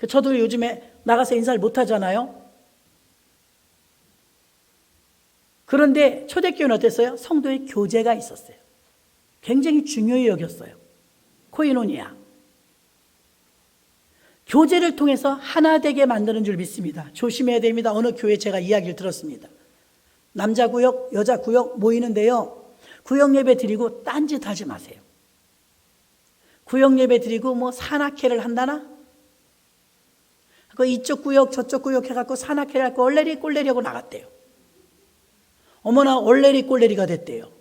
저도 요즘에 나가서 인사를 못하잖아요. 그런데 초대교회는 어땠어요? 성도의 교제가 있었어요. 굉장히 중요히 여겼어요. 코이노니아. 교제를 통해서 하나 되게 만드는 줄 믿습니다. 조심해야 됩니다. 어느 교회 제가 이야기를 들었습니다. 남자 구역, 여자 구역 모이는데요. 구역 예배 드리고 딴짓 하지 마세요. 구역 예배 드리고 뭐 산악회를 한다나? 그 이쪽 구역 저쪽 구역 해갖고 산악회를 하고 얼레리 꼴레리 하고 나갔대요. 어머나 얼레리 꼴레리가 됐대요.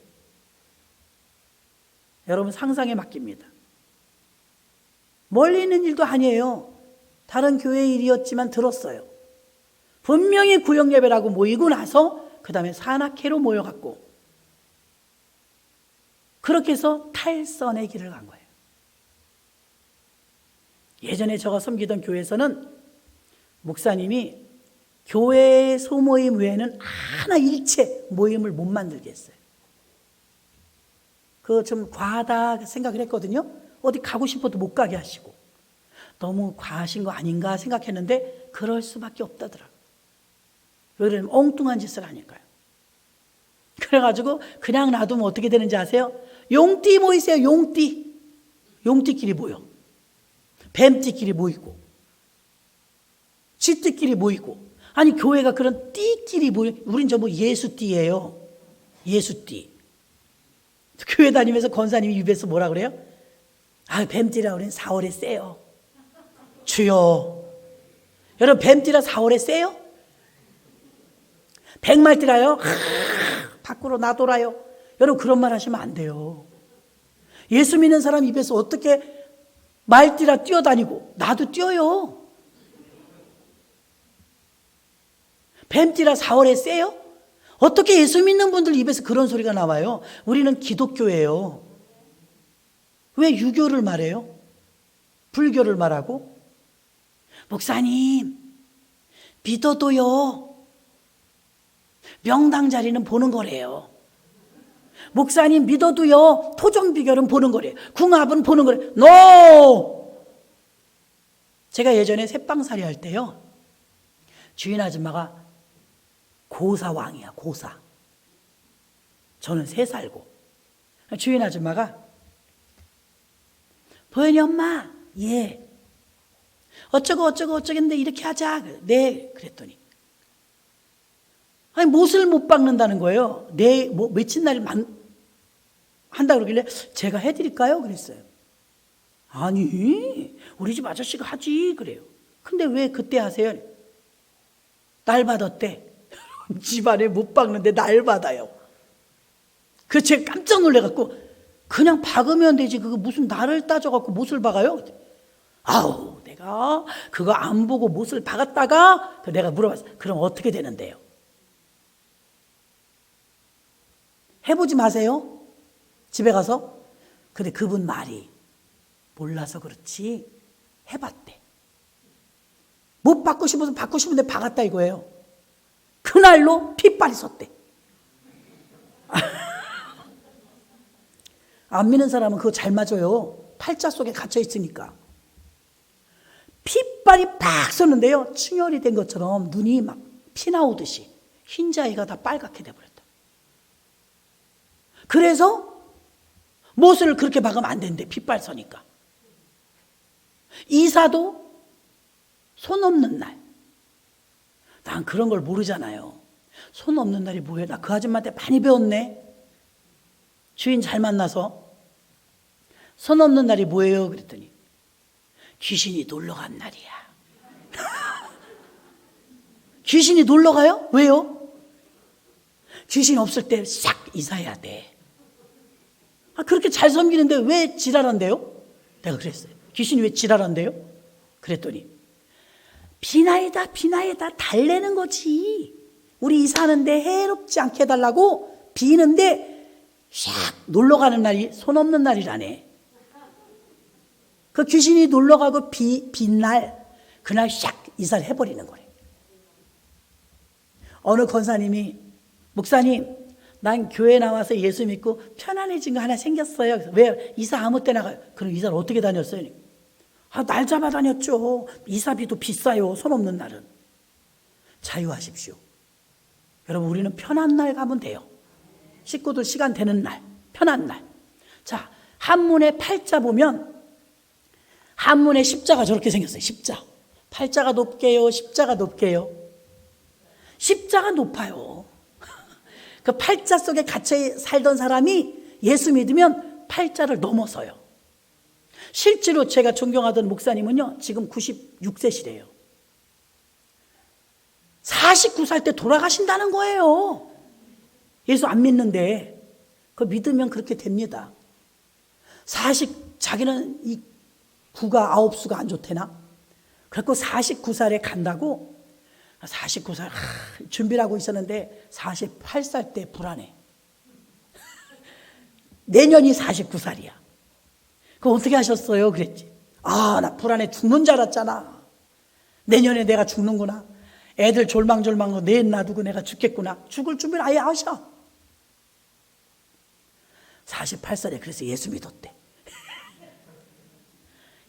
여러분 상상에 맡깁니다. 멀리 있는 일도 아니에요. 다른 교회 일이었지만 들었어요. 분명히 구역 예배라고 모이고 나서 그 다음에 산악회로 모여갖고 그렇게 해서 탈선의 길을 간 거예요. 예전에 제가 섬기던 교회에서는 목사님이 교회 소모임 외에는 하나 일체 모임을 못 만들게 했어요. 그거 좀 과하다 생각을 했거든요. 어디 가고 싶어도 못 가게 하시고 너무 과하신 거 아닌가 생각했는데 그럴 수밖에 없다더라고요. 왜 그러냐면 엉뚱한 짓을 하니까요. 그래가지고 그냥 놔두면 어떻게 되는지 아세요? 용띠 모이세요. 용띠. 용띠끼리 모여. 뱀띠끼리 모이고 쥐띠끼리 모이고. 아니 교회가 그런 띠끼리 모여. 우린 전부 예수띠예요. 예수띠. 교회 다니면서 권사님이 입에서 뭐라 그래요? 아, 뱀띠라 우리는 4월에 세요. 주여. 여러분 뱀띠라 4월에 세요? 백말띠라요? 밖으로 나돌아요. 여러분 그런 말 하시면 안 돼요. 예수 믿는 사람 입에서 어떻게 말띠라 뛰어다니고 나도 뛰어요. 뱀띠라 4월에 세요? 어떻게 예수 믿는 분들 입에서 그런 소리가 나와요? 우리는 기독교예요. 왜 유교를 말해요? 불교를 말하고? 목사님, 믿어도요. 명당 자리는 보는 거래요. 목사님 믿어도요. 토종 비결은 보는 거래요. 궁합은 보는 거래요. NO! 제가 예전에 새빵살이 할 때요. 주인 아줌마가 고사왕이야, 고사. 저는 3살고. 주인 아줌마가 보현이 엄마, 예. 어쩌겠는데 이렇게 하자. 네, 그랬더니. 아니, 못을 못 박는다는 거예요. 네, 며칠 날 한다 그러길래 제가 해드릴까요? 그랬어요. 아니, 우리 집 아저씨가 하지 그래요. 근데 왜 그때 하세요? 날 받았대. 집안에 못 박는데 날 받아요. 그래서 제가 깜짝 놀래갖고 그냥 박으면 되지 그거 무슨 날을 따져갖고 못을 박아요? 아우, 내가 그거 안 보고 못을 박았다가 내가 물어봤어. 그럼 어떻게 되는데요? 해보지 마세요. 집에 가서. 근데 그분 말이 몰라서 그렇지 해봤대. 못 받고 싶어서 받고 싶은데 박았다 이거예요. 그날로 핏발이 섰대. 안 믿는 사람은 그거 잘 맞아요. 팔자 속에 갇혀 있으니까. 핏발이 팍 섰는데요. 충혈이 된 것처럼 눈이 막 피 나오듯이 흰자위가 다 빨갛게 돼버렸다. 그래서 못을 그렇게 박으면 안 된대. 핏발 서니까. 이사도 손 없는 날. 난 그런 걸 모르잖아요. 손 없는 날이 뭐예요? 나 그 아줌마한테 많이 배웠네. 주인 잘 만나서. 손 없는 날이 뭐예요? 그랬더니 귀신이 놀러 간 날이야. 귀신이 놀러 가요? 왜요? 귀신 없을 때 싹 이사해야 돼. 그렇게 잘 섬기는데 왜 지랄한대요? 내가 그랬어요. 귀신이 왜 지랄한대요? 그랬더니 비나이다 달래는 거지. 우리 이사하는데 해롭지 않게 해달라고 비는데 샥 놀러 가는 날이 손 없는 날이라네. 그 귀신이 놀러 가고 빈 날, 그날 샥 이사를 해버리는 거래. 어느 권사님이 목사님, 난 교회 나와서 예수 믿고 편안해진 거 하나 생겼어요. 그래서 왜 이사 아무 때나 가요? 그럼 이사를 어떻게 다녔어요? 날 잡아 다녔죠. 이사비도 비싸요. 손 없는 날은. 자유하십시오. 여러분, 우리는 편한 날 가면 돼요. 식구들 시간 되는 날, 편한 날. 자, 한문의 팔자 보면 한문의 십자가 저렇게 생겼어요. 십자. 팔자가 높게요, 십자가 높게요. 십자가 높아요. 그 팔자 속에 갇혀 살던 사람이 예수 믿으면 팔자를 넘어서요. 실제로 제가 존경하던 목사님은요, 지금 96세시래요. 49살 때 돌아가신다는 거예요. 예수 안 믿는데. 그거 믿으면 그렇게 됩니다. 자기는 이 9수가 안 좋대나? 그래서 49살에 간다고 49살 준비를 하고 있었는데 48살 때 불안해. 내년이 49살이야. 그럼 어떻게 하셨어요? 그랬지. 나 불안해 죽는 줄 알았잖아. 내년에 내가 죽는구나. 애들 졸망졸망 내 놔두고 내가 죽겠구나. 죽을 준비를 아예 하셔. 48살에 그래서 예수 믿었대.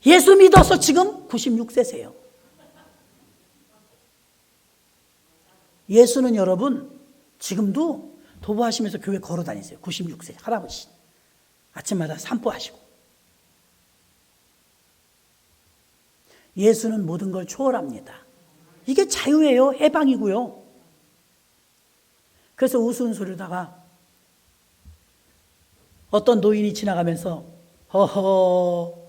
예수 믿어서 지금 96세세요. 예수는 여러분 지금도 도보하시면서 교회 걸어 다니세요. 96세 할아버지. 아침마다 산보하시고. 예수는 모든 걸 초월합니다. 이게 자유예요. 해방이고요. 그래서 우스운 소리다가 어떤 노인이 지나가면서 허허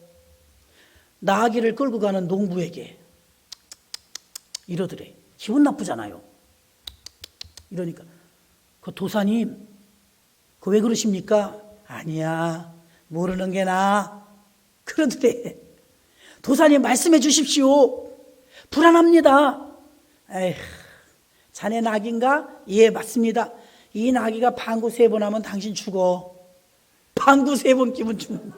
나귀를 끌고 가는 농부에게 이러더래. 기분 나쁘잖아요. 이러니까 그 도사님 그 왜 그러십니까? 아니야 모르는 게 나아. 그러더래. 도사님 말씀해 주십시오. 불안합니다. 에휴, 자네 낙인가? 예, 맞습니다. 이 낙이가 방구 3번 하면 당신 죽어. 방구 3번 끼면 죽는.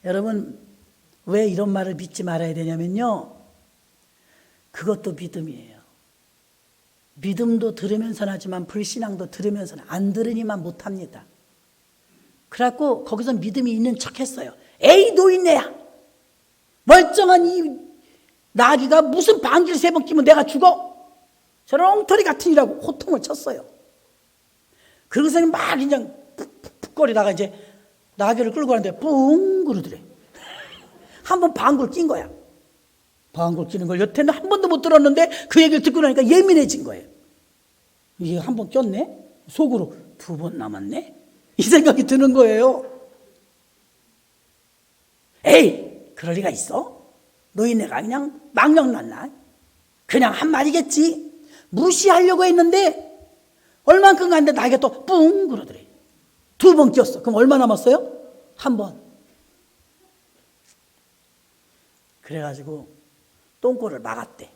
여러분, 왜 이런 말을 믿지 말아야 되냐면요. 그것도 믿음이에요. 믿음도 들으면서 하지만 불신앙도 들으면서는 안 들으니만 못합니다. 그래갖고 거기서 믿음이 있는 척 했어요. 에이 노인네야. 멀쩡한 이 나귀가 무슨 방귀를 3번 끼면 내가 죽어? 저런 엉터리 같으니라고 호통을 쳤어요. 그러고서는 막 그냥 푹푹거리다가 이제 나귀를 끌고 가는데 뿡 그러더래. 한번 방구를 낀 거야. 방구를 끼는 걸 여태는 한 번도 못 들었는데 그 얘기를 듣고 나니까 예민해진 거예요. 이게 한 번 꼈네? 속으로 2번 남았네? 이 생각이 드는 거예요. 그럴 리가 있어? 노인네가 그냥 망령났나? 그냥 한 말이겠지. 무시하려고 했는데 얼만큼 갔는데 나에게 또 뿡 그러더래. 2번 꼈어. 그럼 얼마 남았어요? 1번. 그래가지고 똥꼬를 막았대.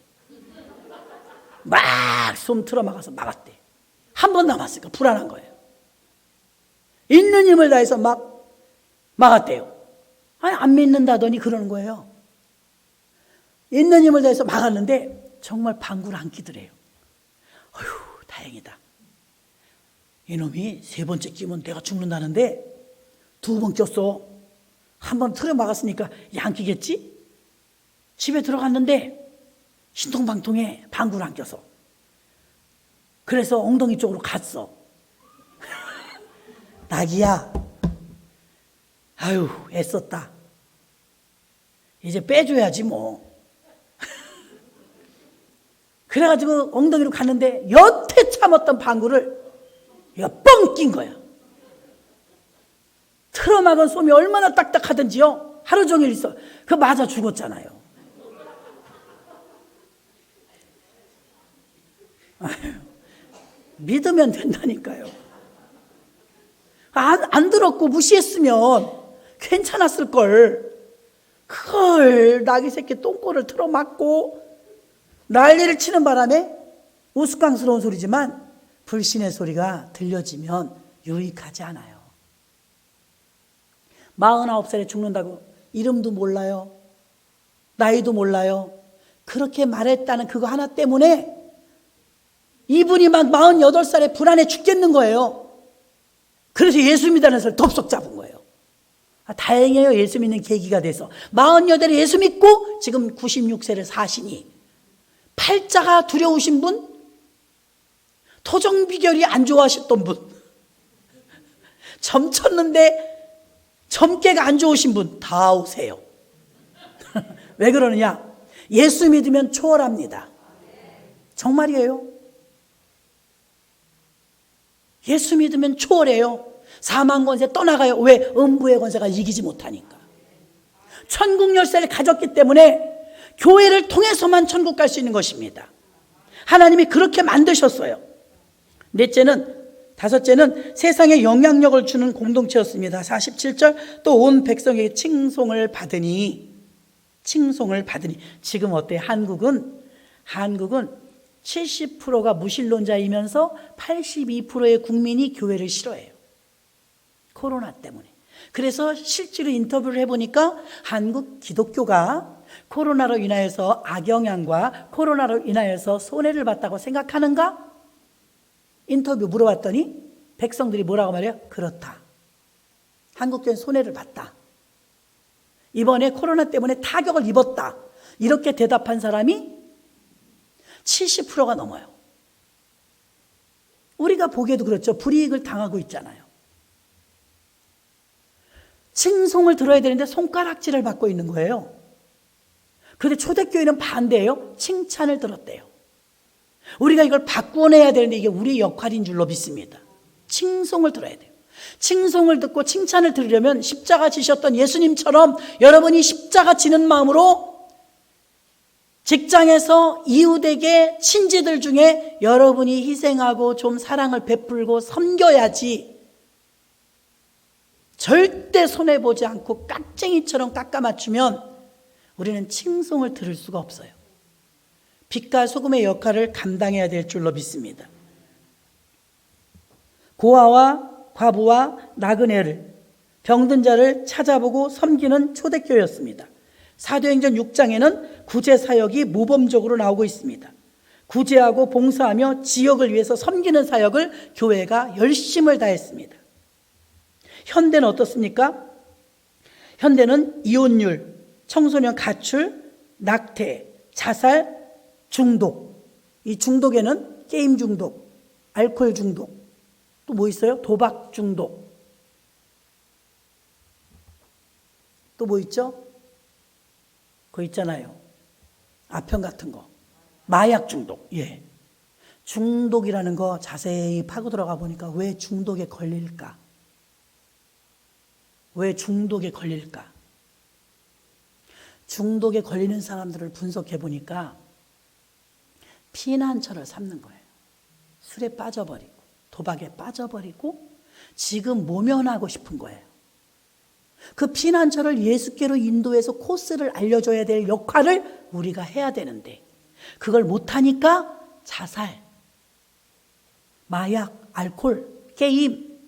막 숨 틀어 막아서 막았대. 1번 남았으니까 불안한 거예요. 있는 힘을 다해서 막 막았대요. 아니 안 믿는다더니 그러는 거예요. 있는 힘을 다해서 막았는데 정말 방구를 안 끼더래요. 어휴 다행이다. 이놈이 3번째 끼면 내가 죽는다는데 2번 꼈어. 1번 틀어 막았으니까 안 끼겠지? 집에 들어갔는데 신통방통에 방구를 안 껴서 그래서 엉덩이 쪽으로 갔어. 낙이야 아유 애썼다. 이제 빼줘야지 뭐. 그래가지고 엉덩이로 갔는데 여태 참았던 방구를 얘가 뻥 낀 거야. 틀어막은 솜이 얼마나 딱딱하든지요 하루 종일 있어. 그 맞아 죽었잖아요. 아유, 믿으면 된다니까요. 안 들었고 무시했으면 괜찮았을걸. 그걸 낙이 새끼 똥꼬를 틀어막고 난리를 치는 바람에 우스꽝스러운 소리지만 불신의 소리가 들려지면 유익하지 않아요. 49살에 죽는다고 이름도 몰라요. 나이도 몰라요. 그렇게 말했다는 그거 하나 때문에 이분이 막 48살에 불안해 죽겠는 거예요. 그래서 예수 믿다는 사람을 덥석 잡은 거예요. 다행이에요. 예수 믿는 계기가 돼서 48에 예수 믿고 지금 96세를 사시니. 팔자가 두려우신 분, 토정 비결이 안 좋아하셨던 분, 점쳤는데 점괘가 안 좋으신 분 다 오세요. 왜 그러느냐? 예수 믿으면 초월합니다. 정말이에요. 예수 믿으면 초월해요. 사망 권세 떠나가요. 왜? 음부의 권세가 이기지 못하니까. 천국 열쇠를 가졌기 때문에 교회를 통해서만 천국 갈 수 있는 것입니다. 하나님이 그렇게 만드셨어요. 다섯째는 세상에 영향력을 주는 공동체였습니다. 47절 또 온 백성에게 칭송을 받으니. 지금 어때요? 한국은 70%가 무신론자이면서 82%의 국민이 교회를 싫어해요. 코로나 때문에. 그래서 실제로 인터뷰를 해보니까 한국 기독교가 코로나로 인하여서 악영향과 코로나로 인하여서 손해를 봤다고 생각하는가? 인터뷰 물어봤더니 백성들이 뭐라고 말해요? 그렇다. 한국교회는 손해를 봤다. 이번에 코로나 때문에 타격을 입었다. 이렇게 대답한 사람이 70%가 넘어요. 우리가 보기에도 그렇죠. 불이익을 당하고 있잖아요. 칭송을 들어야 되는데 손가락질을 받고 있는 거예요. 그런데 초대교회는 반대예요. 칭찬을 들었대요. 우리가 이걸 바꾸어내야 되는데 이게 우리의 역할인 줄로 믿습니다. 칭송을 들어야 돼요. 칭송을 듣고 칭찬을 들으려면 십자가 지셨던 예수님처럼 여러분이 십자가 지는 마음으로 직장에서 이웃에게 친지들 중에 여러분이 희생하고 좀 사랑을 베풀고 섬겨야지. 절대 손해보지 않고 깍쟁이처럼 깎아 맞추면 우리는 칭송을 들을 수가 없어요. 빛과 소금의 역할을 감당해야 될 줄로 믿습니다. 고아와 과부와 나그네를, 병든 자를 찾아보고 섬기는 초대교회였습니다. 사도행전 6장에는 구제사역이 모범적으로 나오고 있습니다. 구제하고 봉사하며 지역을 위해서 섬기는 사역을 교회가 열심을 다했습니다. 현대는 어떻습니까? 현대는 이혼율, 청소년 가출, 낙태, 자살, 중독. 이 중독에는 게임 중독, 알코올 중독, 또 뭐 있어요? 도박 중독. 또 뭐 있죠? 그거 있잖아요. 아편 같은 거. 마약 중독. 예. 중독이라는 거 자세히 파고 들어가 보니까 왜 중독에 걸릴까? 왜 중독에 걸릴까? 중독에 걸리는 사람들을 분석해 보니까 피난처를 삼는 거예요. 술에 빠져버리고 도박에 빠져버리고 지금 모면하고 싶은 거예요. 그 피난처를 예수께로 인도해서 코스를 알려줘야 될 역할을 우리가 해야 되는데 그걸 못하니까 자살, 마약, 알코올, 게임,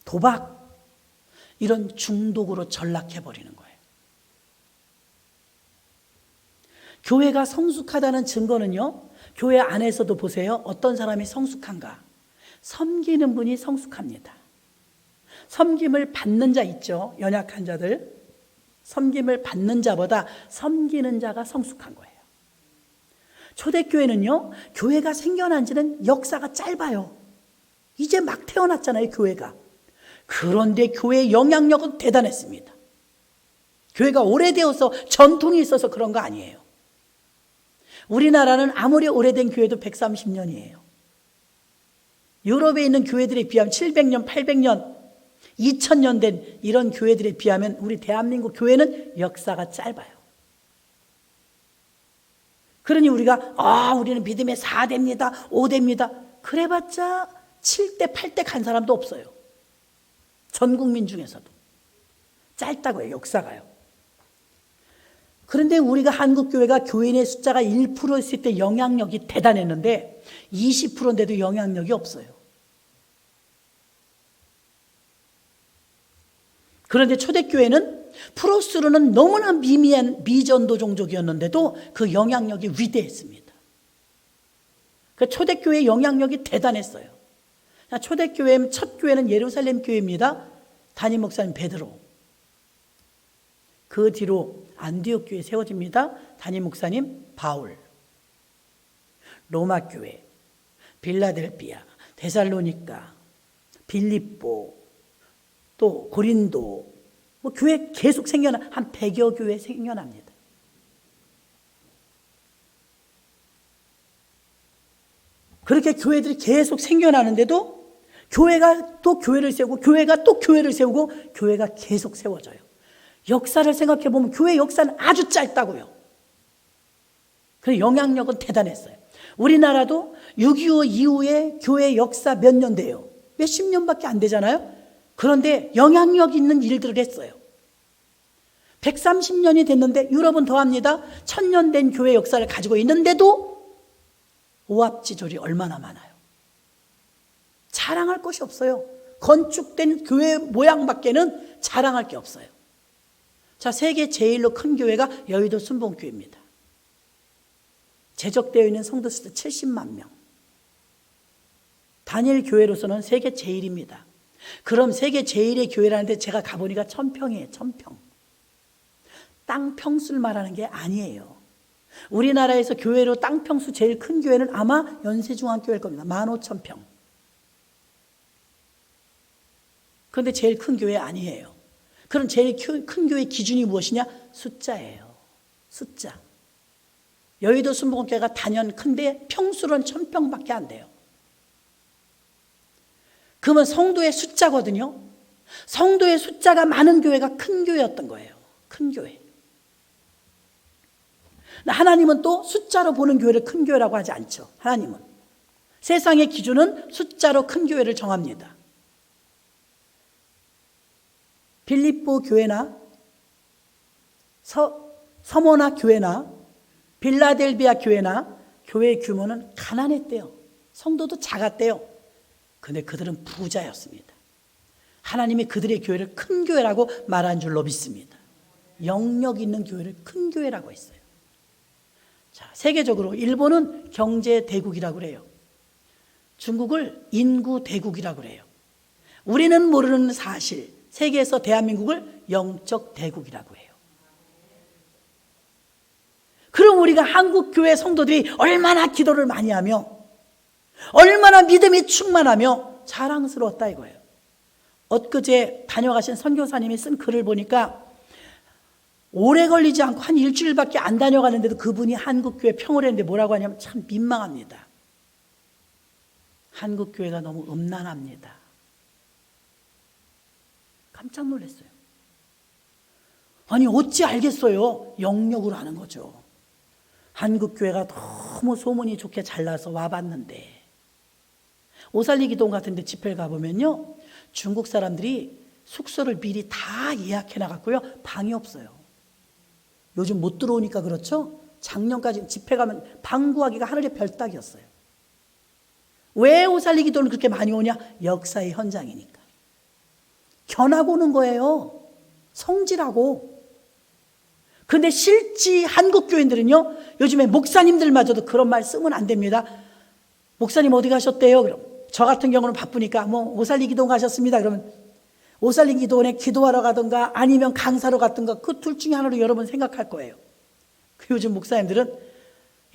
도박 이런 중독으로 전락해버리는 거예요. 교회가 성숙하다는 증거는요, 교회 안에서도 보세요. 어떤 사람이 성숙한가? 섬기는 분이 성숙합니다. 섬김을 받는 자 있죠. 연약한 자들. 섬김을 받는 자보다 섬기는 자가 성숙한 거예요. 초대교회는요, 교회가 생겨난 지는 역사가 짧아요. 이제 막 태어났잖아요, 교회가. 그런데 교회의 영향력은 대단했습니다. 교회가 오래되어서 전통이 있어서 그런 거 아니에요. 우리나라는 아무리 오래된 교회도 130년이에요. 유럽에 있는 교회들에 비하면 700년, 800년, 2000년 된 이런 교회들에 비하면 우리 대한민국 교회는 역사가 짧아요. 그러니 우리가 우리는 믿음의 4대입니다. 5대입니다. 그래봤자 7대, 8대 간 사람도 없어요. 전 국민 중에서도. 짧다고요, 역사가요. 그런데 우리가 한국교회가 교인의 숫자가 1%였을 때 영향력이 대단했는데 20%인데도 영향력이 없어요. 그런데 초대교회는 프로스로는 너무나 미미한 미전도 종족이었는데도 그 영향력이 위대했습니다. 그 초대교회의 영향력이 대단했어요. 초대교회 첫 교회는 예루살렘 교회입니다. 담임 목사님 베드로. 그 뒤로 안디옥 교회 세워집니다. 담임 목사님 바울. 로마 교회, 빌라델피아, 데살로니가, 빌립보, 또 고린도, 교회 계속 생겨나 한 100여 교회 생겨납니다. 그렇게 교회들이 계속 생겨나는데도 교회가 또 교회를 세우고 교회가 또 교회를 세우고 교회가 계속 세워져요. 역사를 생각해 보면 교회 역사는 아주 짧다고요. 그 영향력은 대단했어요. 우리나라도 6.25 이후에 교회 역사 몇 년 돼요? 몇십 년밖에 안 되잖아요. 그런데 영향력 있는 일들을 했어요. 130년이 됐는데 유럽은 더합니다. 1000년 된 교회 역사를 가지고 있는데도 오합지졸이 얼마나 많아요. 자랑할 것이 없어요. 건축된 교회 모양밖에는 자랑할 게 없어요. 자, 세계 제일로 큰 교회가 여의도 순복음교회입니다. 제적되어 있는 성도 수 70만 명. 단일 교회로서는 세계 제일입니다. 그럼 세계 제일의 교회라는데 제가 가보니까 1000평이에요. 1000평. 땅 평수를 말하는 게 아니에요. 우리나라에서 교회로 땅 평수 제일 큰 교회는 아마 연세중앙교회일 겁니다. 15,000평. 그런데 제일 큰 교회 아니에요. 그럼 제일 큰 교회 기준이 무엇이냐? 숫자예요. 숫자. 여의도 순복음교회가 단연 큰데 평수로는 1000평밖에 안 돼요. 그러면 성도의 숫자거든요. 성도의 숫자가 많은 교회가 큰 교회였던 거예요. 큰 교회. 하나님은 또 숫자로 보는 교회를 큰 교회라고 하지 않죠. 하나님은. 세상의 기준은 숫자로 큰 교회를 정합니다. 빌립보 교회나 서모나 교회나 빌라델비아 교회나 교회 규모는 가난했대요. 성도도 작았대요. 그런데 그들은 부자였습니다. 하나님이 그들의 교회를 큰 교회라고 말한 줄로 믿습니다. 영역 있는 교회를 큰 교회라고 했어요. 자, 세계적으로 일본은 경제 대국이라고 그래요. 중국을 인구 대국이라고 그래요. 우리는 모르는 사실, 세계에서 대한민국을 영적 대국이라고 해요. 그럼 우리가 한국교회 성도들이 얼마나 기도를 많이 하며 얼마나 믿음이 충만하며 자랑스러웠다 이거예요. 엊그제 다녀가신 선교사님이 쓴 글을 보니까 오래 걸리지 않고 한 일주일밖에 안 다녀가는데도 그분이 한국교회 평을 했는데 뭐라고 하냐면 참 민망합니다. 한국교회가 너무 음란합니다. 깜짝 놀랐어요. 아니 어찌 알겠어요? 영역으로 하는 거죠. 한국교회가 너무 소문이 좋게 잘 나서 와봤는데 오살리 기도원 같은 데 집회를 가보면요, 중국 사람들이 숙소를 미리 다 예약해 놔갖고요, 방이 없어요. 요즘 못 들어오니까 그렇죠? 작년까지 집회 가면 방 구하기가 하늘의 별 따기였어요. 왜 오살리 기도원을 그렇게 많이 오냐? 역사의 현장이니까. 견하고 오는 거예요. 성지라고. 그런데 실지 한국 교인들은요, 요즘에 목사님들마저도 그런 말 쓰면 안 됩니다. 목사님 어디 가셨대요? 그럼 저 같은 경우는 바쁘니까 오살리 기도원 가셨습니다. 그러면 오살리 기도원에 기도하러 가든가 아니면 강사로 갔든가 그 둘 중에 하나로 여러분 생각할 거예요. 요즘 목사님들은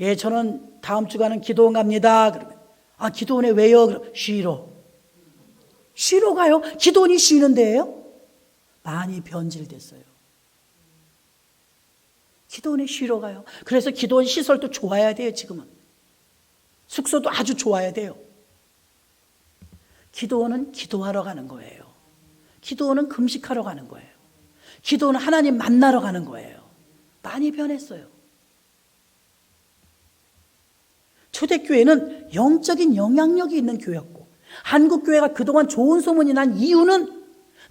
예, 저는 다음 주간은 기도원 갑니다. 그러면 기도원에 왜요? 그럼 쉬러 가요? 기도원이 쉬는 데예요? 많이 변질됐어요. 기도원에 쉬러 가요. 그래서 기도원 시설도 좋아야 돼요. 지금은 숙소도 아주 좋아야 돼요. 기도원은 기도하러 가는 거예요. 기도원은 금식하러 가는 거예요. 기도원은 하나님 만나러 가는 거예요. 많이 변했어요. 초대교회는 영적인 영향력이 있는 교회였고, 한국교회가 그동안 좋은 소문이 난 이유는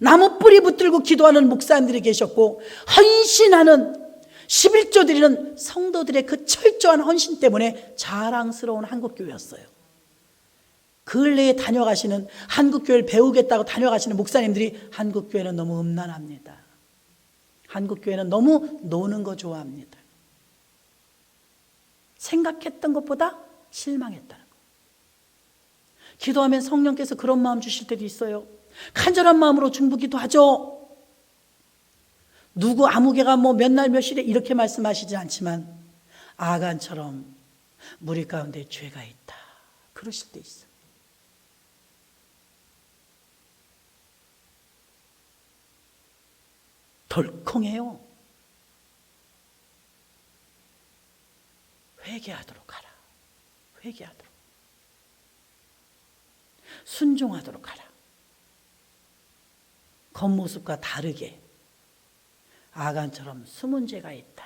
나무 뿌리 붙들고 기도하는 목사님들이 계셨고, 헌신하는 11조 드리는 성도들의 그 철저한 헌신 때문에 자랑스러운 한국교회였어요. 근래에 다녀가시는, 한국교회를 배우겠다고 다녀가시는 목사님들이 한국교회는 너무 음란합니다. 한국교회는 너무 노는 거 좋아합니다. 생각했던 것보다 실망했다는 거. 기도하면 성령께서 그런 마음 주실 때도 있어요. 간절한 마음으로 중보기도 하죠. 누구 아무개가 몇 날 몇일에 이렇게 말씀하시지 않지만 아간처럼 무리 가운데 죄가 있다 그러실 때 있어요. 덜컹해요. 회개하도록 하라. 회개하도록. 순종하도록 하라. 겉모습과 다르게 아간처럼 숨은 죄가 있다.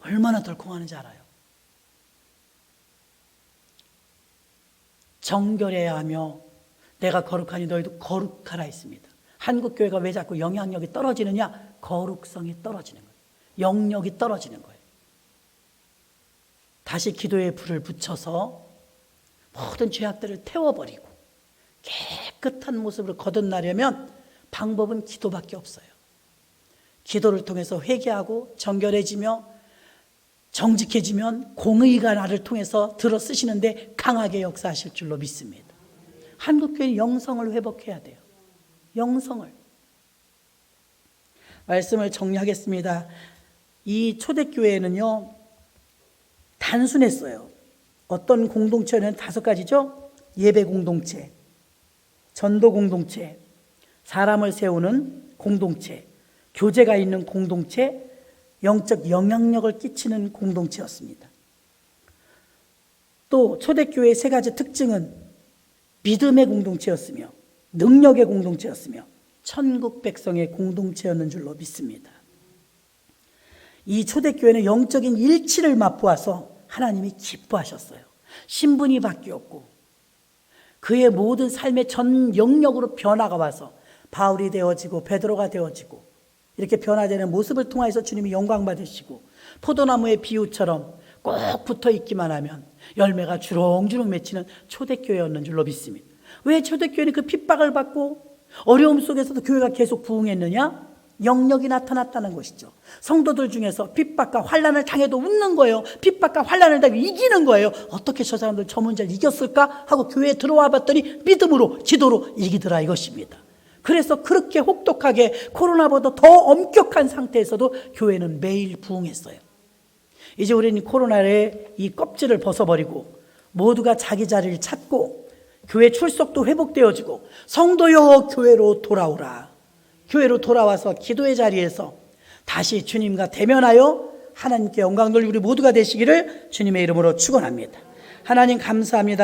얼마나 덜컹하는지 알아요. 정결해야 하며 내가 거룩하니 너희도 거룩하라 했습니다. 한국교회가 왜 자꾸 영향력이 떨어지느냐? 거룩성이 떨어지는 거예요. 영역이 떨어지는 거예요. 다시 기도에 불을 붙여서 모든 죄악들을 태워버리고 깨끗한 모습으로 거듭나려면 방법은 기도밖에 없어요. 기도를 통해서 회개하고 정결해지며 정직해지면 공의가 나를 통해서 들어 쓰시는데 강하게 역사하실 줄로 믿습니다. 한국교회는 영성을 회복해야 돼요. 영성을. 말씀을 정리하겠습니다. 이 초대교회는요, 단순했어요. 어떤 공동체는 5가지죠. 예배 공동체, 전도 공동체, 사람을 세우는 공동체, 교제가 있는 공동체, 영적 영향력을 끼치는 공동체였습니다. 또 초대교회의 3가지 특징은 믿음의 공동체였으며 능력의 공동체였으며 천국 백성의 공동체였는 줄로 믿습니다. 이 초대교회는 영적인 일치를 맛보아서 하나님이 기뻐하셨어요. 신분이 바뀌었고 그의 모든 삶의 전 영역으로 변화가 와서 바울이 되어지고 베드로가 되어지고 이렇게 변화되는 모습을 통해서 주님이 영광 받으시고 포도나무의 비유처럼 꼭 붙어 있기만 하면 열매가 주렁주렁 맺히는 초대교회였는 줄로 믿습니다. 왜 초대교회는 그 핍박을 받고 어려움 속에서도 교회가 계속 부흥했느냐? 영역이 나타났다는 것이죠. 성도들 중에서 핍박과 환난을 당해도 웃는 거예요. 핍박과 환난을 당해 이기는 거예요. 어떻게 저 사람들 저 문제를 이겼을까 하고 교회에 들어와 봤더니 믿음으로 기도로 이기더라 이것입니다. 그래서 그렇게 혹독하게 코로나보다 더 엄격한 상태에서도 교회는 매일 부흥했어요. 이제 우리는 코로나의 이 껍질을 벗어버리고 모두가 자기 자리를 찾고 교회 출석도 회복되어지고 성도여 교회로 돌아오라. 교회로 돌아와서 기도의 자리에서 다시 주님과 대면하여 하나님께 영광 돌리고 우리 모두가 되시기를 주님의 이름으로 축원합니다. 하나님 감사합니다.